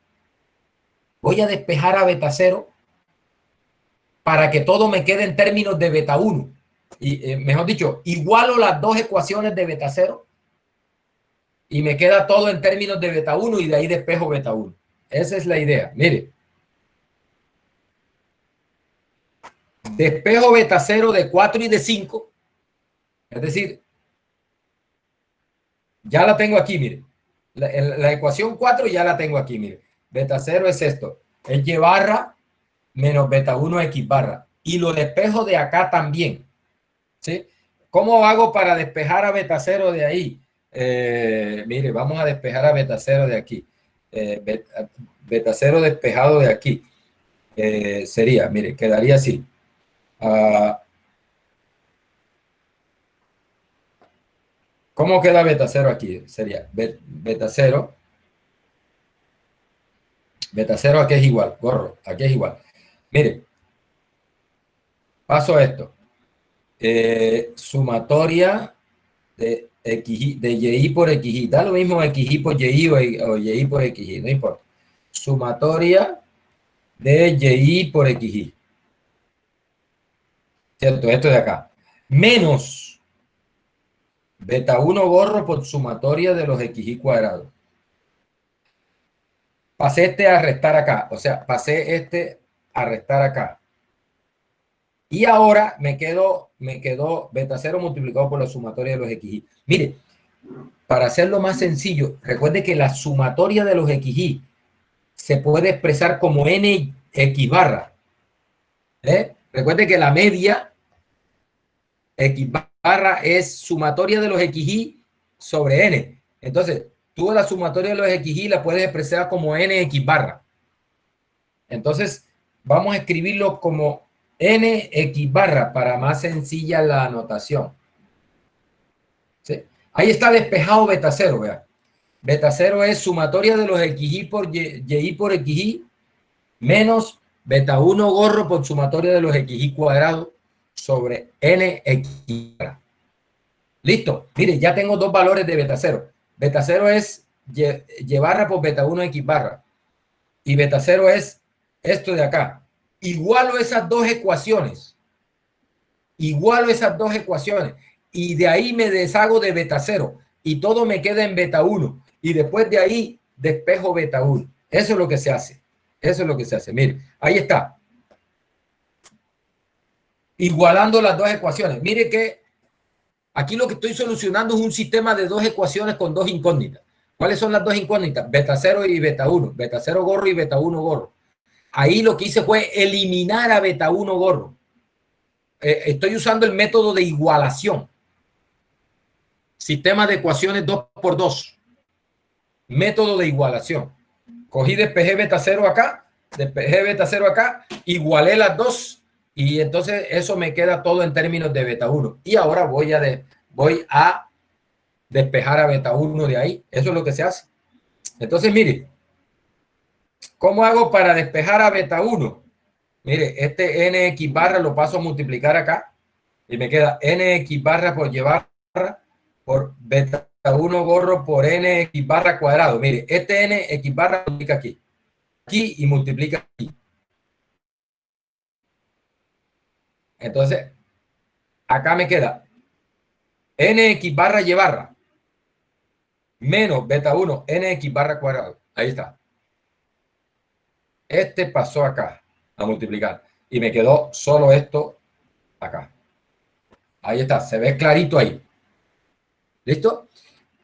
[SPEAKER 1] Voy a despejar a beta 0 para que todo me quede en términos de beta 1. Y, mejor dicho, igualo las dos ecuaciones de beta 0 y me queda todo en términos de beta 1 y de ahí despejo beta 1. Esa es la idea. Mire. Despejo beta 0 de 4 y de 5. Es decir, ya la tengo aquí, mire. La ecuación 4 ya la tengo aquí, mire. Beta 0 es esto. Es y barra menos beta 1 x barra. Y lo despejo de acá también. ¿Sí? ¿Cómo hago para despejar a beta 0 de ahí? Mire, vamos a despejar a beta 0 de aquí. Beta 0 despejado de aquí. Sería, mire, quedaría así. ¿Cómo queda beta 0 aquí? Sería beta 0. Beta 0 aquí es igual. Gorro, aquí es igual. Mire, paso esto. Sumatoria de y por xy. Da lo mismo xy por y o y por xy, no importa. Sumatoria de y por xy. ¿Cierto? Esto de acá. Menos Beta 1 gorro por sumatoria de los xy cuadrados. Pasé este a restar acá. O sea, pasé este a restar acá. Y ahora me quedó beta 0 multiplicado por la sumatoria de los xy. Mire, para hacerlo más sencillo, recuerde que la sumatoria de los xy se puede expresar como n x barra. Recuerde que la media x barra es sumatoria de los xy sobre n. Entonces, tú la sumatoria de los xy la puedes expresar como nx barra. Entonces, vamos a escribirlo como nx barra para más sencilla la anotación. ¿Sí? Ahí está despejado beta 0, vea. Beta 0 es sumatoria de los xy por y por xy menos beta 1 gorro por sumatoria de los xy cuadrados sobre nx barra. Listo. Mire, ya tengo dos valores de beta 0. Beta 0 es y barra por beta 1 x barra. Y beta 0 es esto de acá. Igualo esas dos ecuaciones. Igualo esas dos ecuaciones. Y de ahí me deshago de beta 0. Y todo me queda en beta 1. Y después de ahí despejo beta 1. Eso es lo que se hace. Eso es lo que se hace. Mire, ahí está. Igualando las dos ecuaciones. Mire que aquí lo que estoy solucionando es un sistema de dos ecuaciones con dos incógnitas. ¿Cuáles son las dos incógnitas? Beta 0 y beta 1. Beta 0 gorro y beta 1 gorro. Ahí lo que hice fue eliminar a beta 1 gorro. Estoy usando el método de igualación. Sistema de ecuaciones 2 por 2. Método de igualación. Cogí, despejé beta 0 acá, despejé beta 0 acá, igualé las dos y entonces eso me queda todo en términos de beta 1. Y ahora voy a despejar a beta 1 de ahí. Eso es lo que se hace. Entonces, mire, ¿cómo hago para despejar a beta 1? Mire, este nx barra lo paso a multiplicar acá y me queda nx barra por y barra por beta 1 gorro por nx barra cuadrado. Mire, este nx barra multiplica aquí y multiplica aquí. Entonces, acá me queda nx barra y barra menos beta 1 nx barra cuadrado. Ahí está. Este pasó acá a multiplicar y me quedó solo esto acá. Ahí está, se ve clarito ahí. ¿Listo?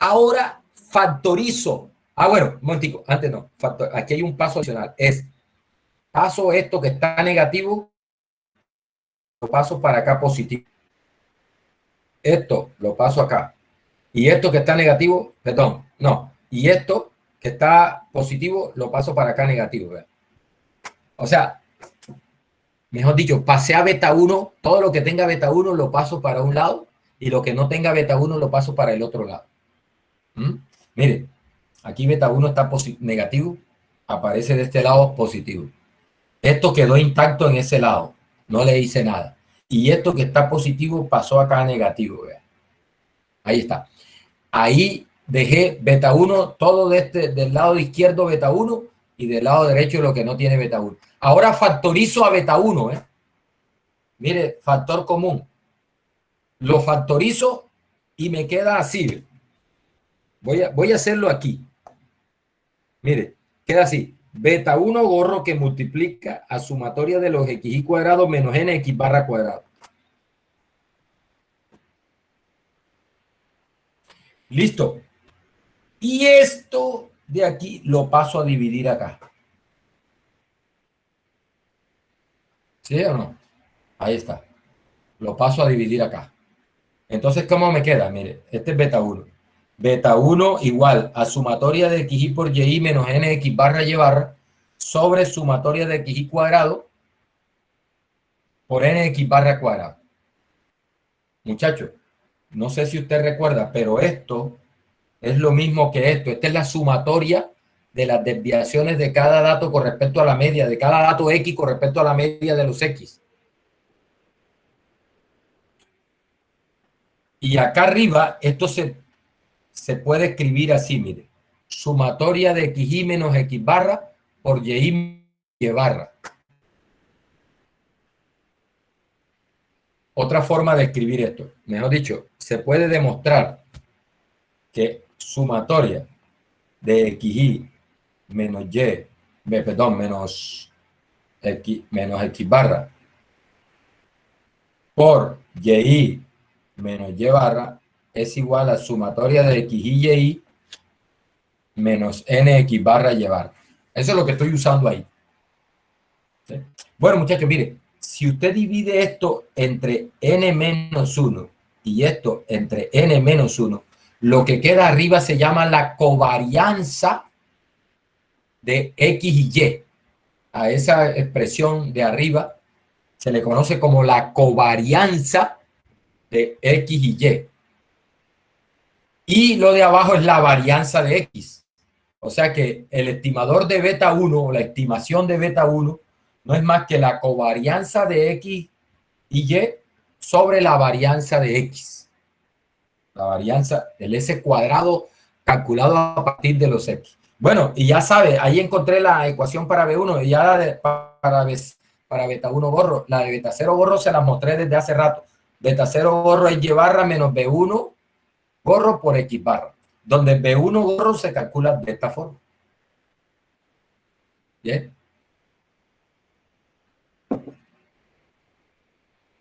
[SPEAKER 1] Ahora factorizo. Bueno, un momentico, antes no. Aquí hay un paso adicional. Paso esto que está negativo, lo paso para acá positivo. Esto lo paso acá. Y esto que está negativo, perdón, no. Y esto que está positivo, lo paso para acá negativo. ¿Verdad? O sea, mejor dicho, pasé a beta 1, todo lo que tenga beta 1 lo paso para un lado y lo que no tenga beta 1 lo paso para el otro lado. Mire, aquí beta 1 está negativo, aparece de este lado positivo. Esto quedó intacto en ese lado, no le hice nada. Y esto que está positivo pasó acá a negativo. ¿Vea? Ahí está. Ahí dejé beta 1, todo del lado izquierdo beta 1 y del lado derecho lo que no tiene beta 1. Ahora factorizo a beta 1. Mire, factor común. Lo factorizo y me queda así. Voy a hacerlo aquí. Mire, queda así. Beta 1 gorro que multiplica a sumatoria de los xy cuadrados menos nx barra cuadrado. Listo. Y esto de aquí lo paso a dividir acá. ¿Sí o no? Ahí está. Lo paso a dividir acá. Entonces, ¿cómo me queda? Mire, este es beta 1. Beta 1 igual a sumatoria de xy por y menos nx barra y barra sobre sumatoria de xy cuadrado por nx barra cuadrado. Muchachos, no sé si usted recuerda, pero esto es lo mismo que esto. Esta es la sumatoria de las desviaciones de cada dato con respecto a la media, de cada dato X con respecto a la media de los X. Y acá arriba, esto se puede escribir así, mire. Sumatoria de xy menos x barra por y barra. Otra forma de escribir esto, mejor dicho, se puede demostrar que sumatoria de xy menos y, perdón, menos x barra por y menos y barra es igual a sumatoria de xy y y menos nx barra y barra. Eso es lo que estoy usando ahí. ¿Sí? Bueno, muchachos, mire, si usted divide esto entre n menos 1 y esto entre n menos 1, lo que queda arriba se llama la covarianza de x y y. A esa expresión de arriba se le conoce como la covarianza de x y y. Y lo de abajo es la varianza de x. O sea que el estimador de beta 1 o la estimación de beta 1 no es más que la covarianza de x y y sobre la varianza de x. La varianza, el s cuadrado calculado a partir de los x. Bueno, y ya sabe, ahí encontré la ecuación para B1 y ya la de, para beta 1 borro. La de beta 0 borro se la mostré desde hace rato. Beta 0 borro es y barra menos B1 borro por x barra, donde B1 borro se calcula de esta forma. Bien.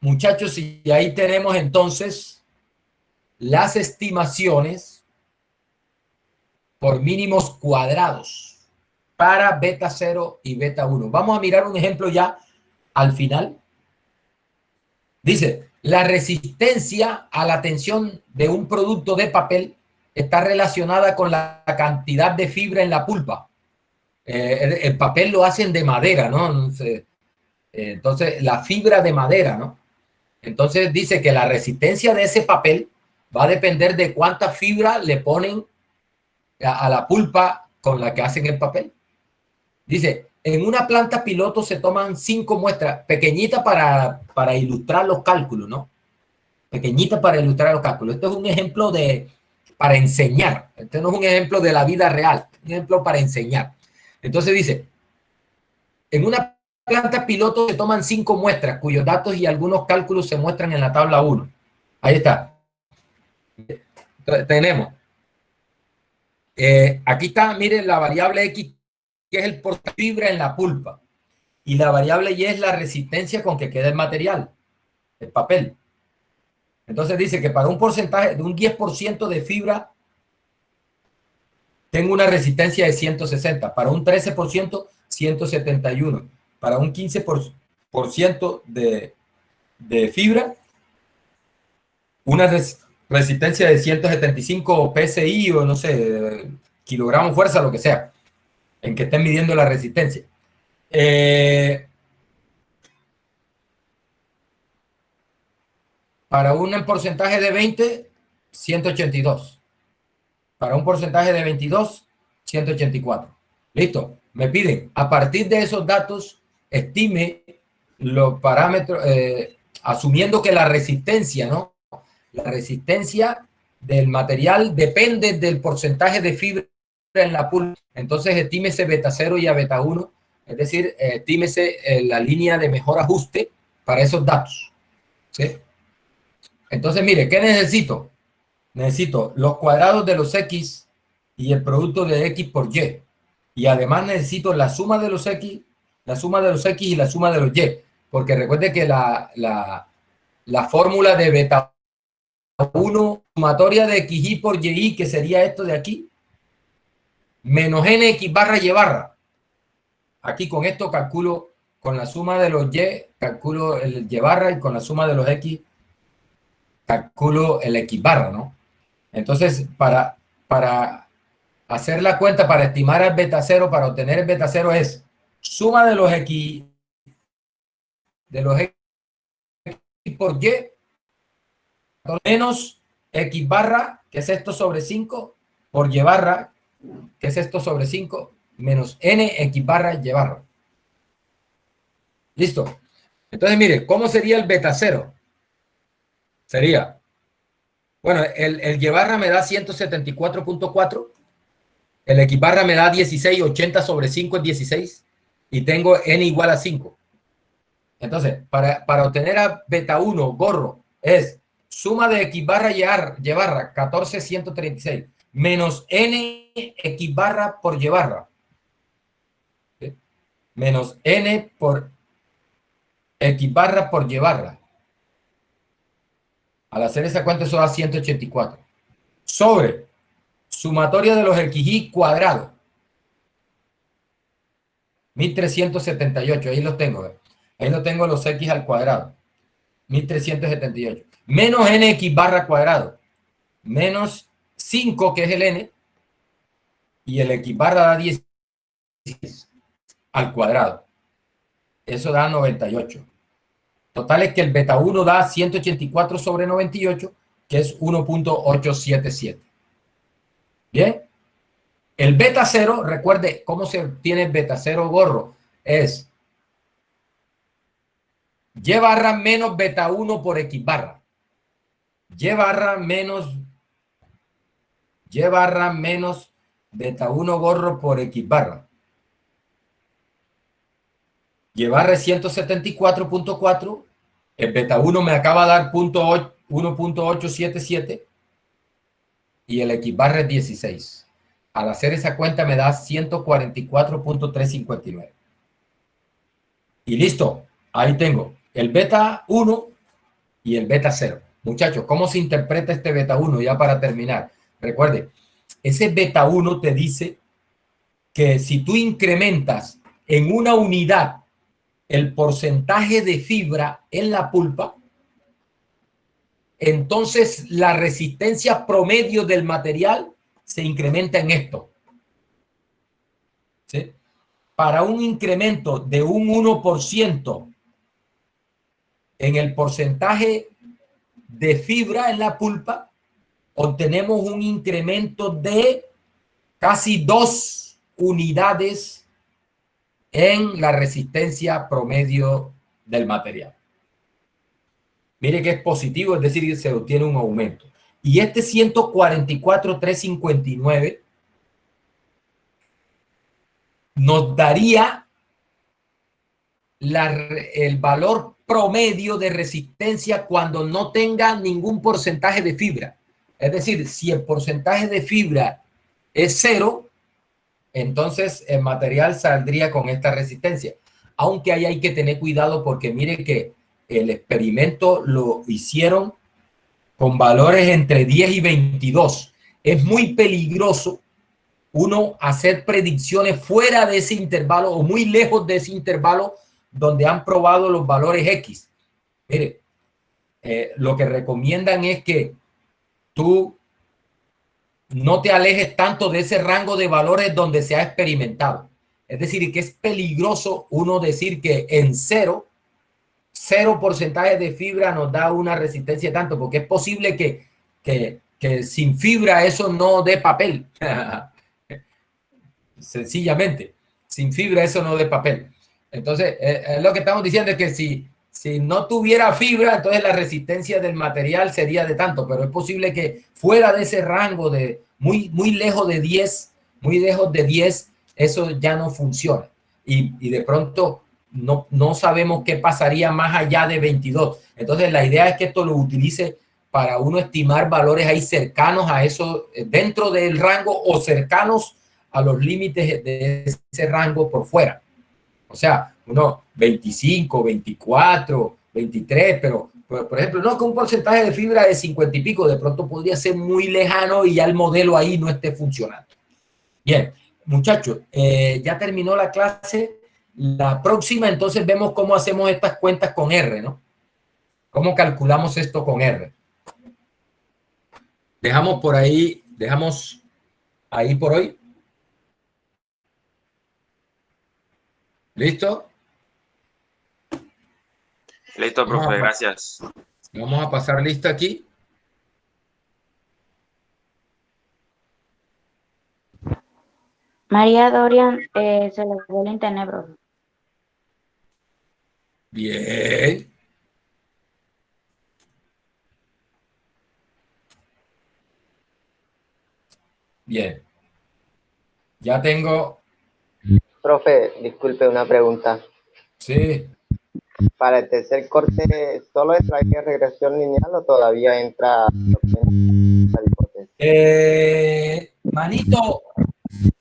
[SPEAKER 1] Muchachos, y ahí tenemos entonces las estimaciones por mínimos cuadrados para beta 0 y beta 1. Vamos a mirar un ejemplo ya al final. Dice, la resistencia a la tensión de un producto de papel está relacionada con la cantidad de fibra en la pulpa. El papel lo hacen de madera, ¿no? Entonces, la fibra de madera, ¿no? Entonces dice que la resistencia de ese papel va a depender de cuánta fibra le ponen a la pulpa con la que hacen el papel. Dice, en una planta piloto se toman 5 muestras, pequeñitas para ilustrar los cálculos, ¿no? Pequeñitas para ilustrar los cálculos. Esto es un ejemplo para enseñar. Este no es un ejemplo de la vida real, un ejemplo para enseñar. Entonces dice, en una planta piloto se toman 5 muestras cuyos datos y algunos cálculos se muestran en la tabla 1. Ahí está. Tenemos. Aquí está, miren, la variable X, que es el porcentaje de fibra en la pulpa. Y la variable Y es la resistencia con que queda el material, el papel. Entonces dice que para un porcentaje de un 10% de fibra, tengo una resistencia de 160. Para un 13%, 171. Para un 15% de fibra, una resistencia de 175 PSI o no sé, kilogramos fuerza, lo que sea, en que estén midiendo la resistencia. Para un porcentaje de 20, 182. Para un porcentaje de 22, 184. Listo. Me piden, a partir de esos datos, estime los parámetros, asumiendo que la resistencia, ¿no? La resistencia del material depende del porcentaje de fibra en la pulpa. Entonces, estímese beta 0 y a beta 1, es decir, estímese la línea de mejor ajuste para esos datos. ¿Sí? Entonces, mire, ¿qué necesito? Necesito los cuadrados de los X y el producto de X por Y. Y además necesito la suma de los X, la suma de los X y la suma de los Y. Porque recuerde que la fórmula de beta 1, sumatoria de XY por YY, que sería esto de aquí, menos NX barra Y barra. Aquí con esto calculo, con la suma de los Y, calculo el Y barra y con la suma de los X, calculo el X barra, ¿no? Entonces, para hacer la cuenta, para estimar el beta 0, para obtener el beta 0 es suma de los X por Y menos X barra, que es esto sobre 5, por Y barra, que es esto sobre 5, menos N X barra Y barra. Listo. Entonces, mire, ¿cómo sería el beta 0? Sería, bueno, el Y barra me da 174.4, el X barra me da 16, 80 sobre 5 es 16, y tengo N igual a 5. Entonces, para obtener a beta 1, gorro, es suma de X barra Y barra, 14, 136, menos n x barra por y barra. ¿Sí? Menos n por x barra por y barra. Al hacer esa cuenta, eso da 184. Sobre sumatoria de los xy cuadrados. 1378. Ahí los tengo. Ahí lo tengo los x al cuadrado. 1378. Menos nx barra cuadrado. Menos 5, que es el n. Y el x barra da 10 al cuadrado. Eso da 98. Total es que el beta 1 da 184 sobre 98, que es 1.877. Bien. El beta 0, recuerde cómo se obtiene el beta 0 gorro. Es y barra menos beta 1 por x barra. Y barra menos beta 1 gorro por x barra. Y barra es 174.4. El beta 1 me acaba de dar 1.877 y el x barra es 16. Al hacer esa cuenta me da 144.359. Y listo. Ahí tengo el beta 1 y el beta 0. Muchachos, ¿cómo se interpreta este beta 1? Ya para terminar. Recuerde, ese beta 1 te dice que si tú incrementas en una unidad el porcentaje de fibra en la pulpa, entonces la resistencia promedio del material se incrementa en esto. ¿Sí? Para un incremento de un 1% en el porcentaje de fibra en la pulpa, obtenemos un incremento de casi 2 unidades en la resistencia promedio del material. Mire que es positivo, es decir, que se obtiene un aumento. Y este 144.359 nos daría el valor promedio de resistencia cuando no tenga ningún porcentaje de fibra. Es decir, si el porcentaje de fibra es 0, entonces el material saldría con esta resistencia. Aunque ahí hay que tener cuidado porque mire que el experimento lo hicieron con valores entre 10 y 22. Es muy peligroso uno hacer predicciones fuera de ese intervalo o muy lejos de ese intervalo donde han probado los valores X. Mire, lo que recomiendan es que tú no te alejes tanto de ese rango de valores donde se ha experimentado. Es decir, que es peligroso uno decir que en 0 porcentaje de fibra nos da una resistencia tanto, porque es posible que sin fibra eso no dé papel. Sencillamente, sin fibra eso no dé papel. Entonces, lo que estamos diciendo es que si no tuviera fibra, entonces la resistencia del material sería de tanto, pero es posible que fuera de ese rango de muy lejos de 10, eso ya no funciona. Y de pronto no sabemos qué pasaría más allá de 22. Entonces, la idea es que esto lo utilice para uno estimar valores ahí cercanos a eso, dentro del rango o cercanos a los límites de ese rango por fuera. O sea, uno 25, 24, 23, pero por ejemplo, no con un porcentaje de fibra de 50 y pico, de pronto podría ser muy lejano y ya el modelo ahí no esté funcionando. Bien, muchachos, ya terminó la clase. La próxima, entonces, vemos cómo hacemos estas cuentas con R, ¿no? ¿Cómo calculamos esto con R? Dejamos ahí por hoy. ¿Listo?
[SPEAKER 2] Listo, profe, gracias.
[SPEAKER 1] Vamos a pasar lista aquí.
[SPEAKER 3] María Dorian, se le fue el internet, bro.
[SPEAKER 1] Bien. Bien. Ya tengo.
[SPEAKER 4] Profe, disculpe una pregunta.
[SPEAKER 1] Sí.
[SPEAKER 4] Para el tercer corte, ¿solo extrae regresión lineal o todavía entra la hipótesis?
[SPEAKER 1] Manito,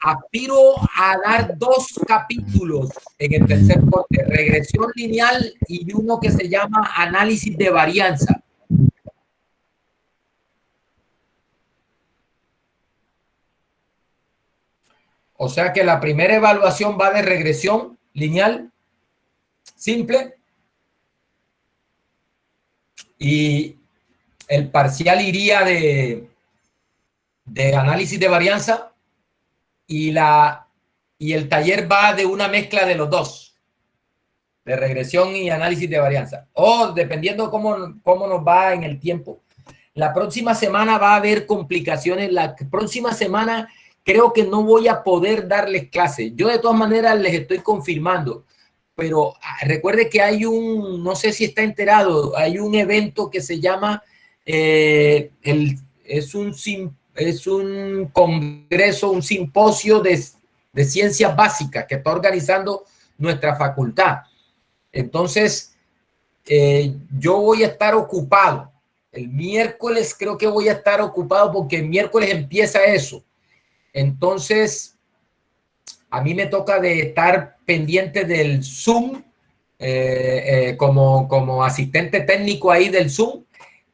[SPEAKER 1] aspiro a dar 2 capítulos en el tercer corte, regresión lineal y uno que se llama análisis de varianza. O sea que la primera evaluación va de regresión lineal simple y el parcial iría de análisis de varianza y el taller va de una mezcla de los dos, de regresión y análisis de varianza. O dependiendo cómo nos va en el tiempo. La próxima semana va a haber complicaciones. La próxima semana creo que no voy a poder darles clase. Yo de todas maneras les estoy confirmando, pero recuerde que hay no sé si está enterado, hay un evento que se llama, es un congreso, un simposio de ciencias básicas que está organizando nuestra facultad. Entonces, yo voy a estar ocupado. El miércoles creo que voy a estar ocupado porque el miércoles empieza eso. Entonces, a mí me toca de estar pendiente del Zoom como asistente técnico ahí del Zoom.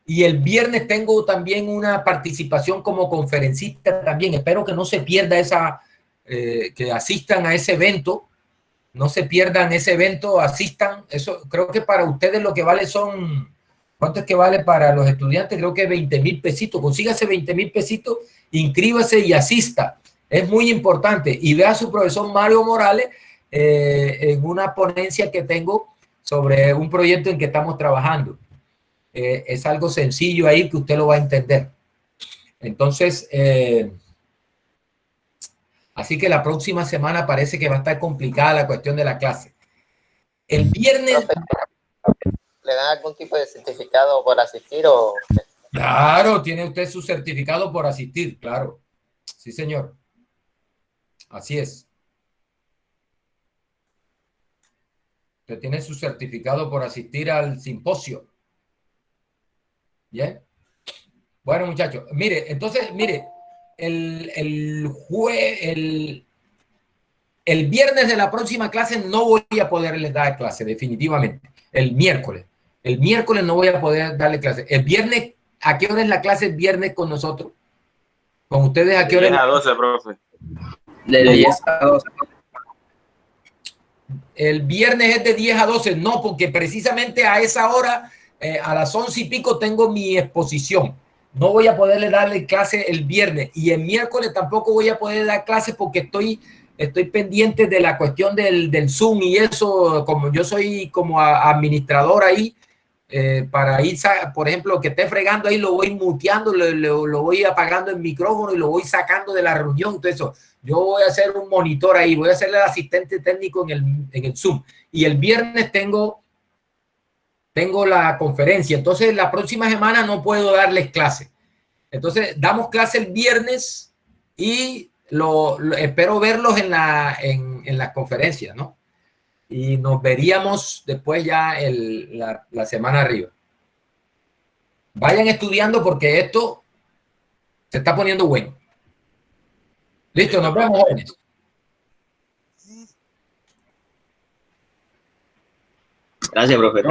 [SPEAKER 1] Y el viernes tengo también una participación como conferencista también. Espero que no se pierda que asistan a ese evento. No se pierdan ese evento, asistan. Eso creo que para ustedes lo que vale son, ¿cuánto es que vale para los estudiantes? Creo que 20,000 pesitos. Consígase 20,000 pesitos, inscríbase y asista. Es muy importante. Y vea a su profesor Mario Morales en una ponencia que tengo sobre un proyecto en que estamos trabajando. Es algo sencillo ahí que usted lo va a entender. Entonces, así que la próxima semana parece que va a estar complicada la cuestión de la clase. El viernes...
[SPEAKER 4] ¿Le dan algún tipo de certificado por asistir o...?
[SPEAKER 1] Claro, tiene usted su certificado por asistir, claro. Sí, señor. Así es. Usted tiene su certificado por asistir al simposio. Bien. Bueno, muchachos, mire, entonces, mire, el viernes de la próxima clase no voy a poderles dar clase, definitivamente. El miércoles no voy a poder darle clase. El viernes, ¿a qué hora es la clase el viernes con nosotros? ¿Con ustedes a qué hora?
[SPEAKER 2] De 10 a 12, profe.
[SPEAKER 5] De 10 a 12.
[SPEAKER 1] El viernes es de 10 a 12, no, porque precisamente a esa hora, a las 11 y pico, tengo mi exposición. No voy a poderle darle clase el viernes y el miércoles tampoco voy a poder dar clase porque estoy pendiente de la cuestión del Zoom y eso, como yo soy como administrador ahí, para ir, por ejemplo, que esté fregando ahí, lo voy muteando, lo voy apagando el micrófono y lo voy sacando de la reunión, todo eso. Yo voy a hacer un monitor ahí, voy a ser el asistente técnico en el Zoom. Y el viernes tengo la conferencia, entonces la próxima semana no puedo darles clase. Entonces damos clase el viernes y espero verlos en las conferencias, ¿no? Y nos veríamos después ya la semana arriba. Vayan estudiando porque esto se está poniendo bueno. Listo, nos vemos, jóvenes.
[SPEAKER 5] Gracias, profe.